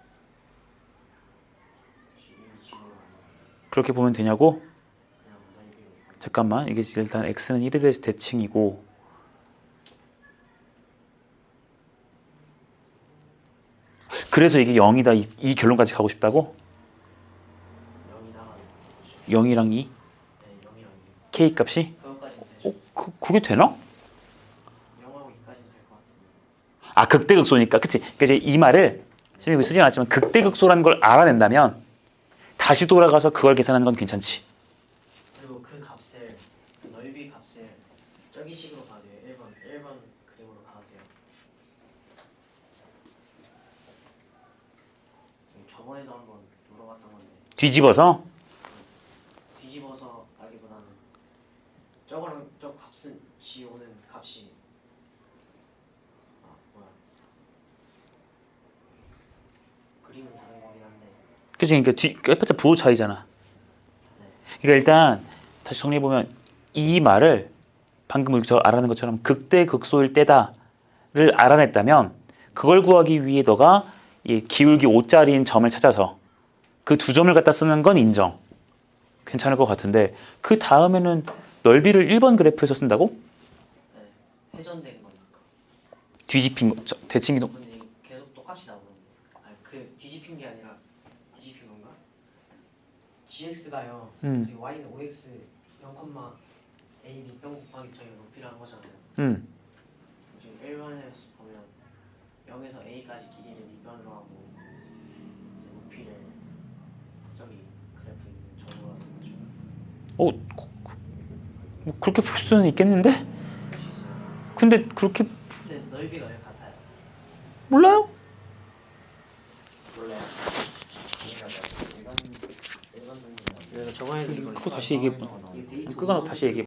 G1, G5가 그렇게 보면 되냐고? 그냥 넓이로 잠깐만. 이게 일단 x는 1에 대해서 대칭이고 그래서 이게 0이다 이 결론까지 가고 싶다고? 0이다가 0이랑 2? 네, 0이랑 2 K 값이? 그것까지는 되죠. 그게 되나? 0하고 2까지는 될 것 같은데. 아 극대극소니까 그치? 그러니까 이제 이 말을 선생님이 쓰진 않았지만 극대극소라는 걸 알아낸다면 다시 돌아가서 그걸 계산하는 건 괜찮지. 그리고 그 값을 그 넓이 값을 저기 식으로 가도 돼요. 1번 그림으로 가도 돼요. 저번에도 한번 물어봤던 건데 뒤집어서 뒤집어서 하기보다는 저거랑 저 값은 지오는 값이 뭐야 그림은 다른 거긴 한데 그치? 그러니까 해봤자 부호 차이잖아. 그러니까 일단 다시 정리해 보면 이 말을 방금 우리 저 알아낸 것처럼 극대극소일 때다를 알아냈다면 그걸 구하기 위해 너가 이 기울기 5짜리인 점을 찾아서 그 두 점을 갖다 쓰는 건 인정. 괜찮을 것 같은데 그 다음에는 넓이를 1번 그래프에서 쓴다고? 네, 회전된 거니까. 뒤집힌 거, 대칭 이동. 근데 이거 계속 똑같이 나오는데 아니 그 뒤집힌 게 아니라 뒤집힌 건가? gx가요. 그리고 y는 5x 0,a 밑변 곱하기 저희 높이라는 거잖아요. 지금 1번에서 보면 0에서 a까지 길이를 밑변으로 하고 이제 높이를 저기 그래프 있는 점으로 하는 거죠. 뭐 그렇게 볼 수는 있겠는데? 볼 수 있어요. 근데 그렇게 근데 넓이가 왜 같아요? 몰라요? 몰라요. 일반 정리가. 저번에도 그거 다시 얘기해. 이게 데이터 그거 다시 얘기해.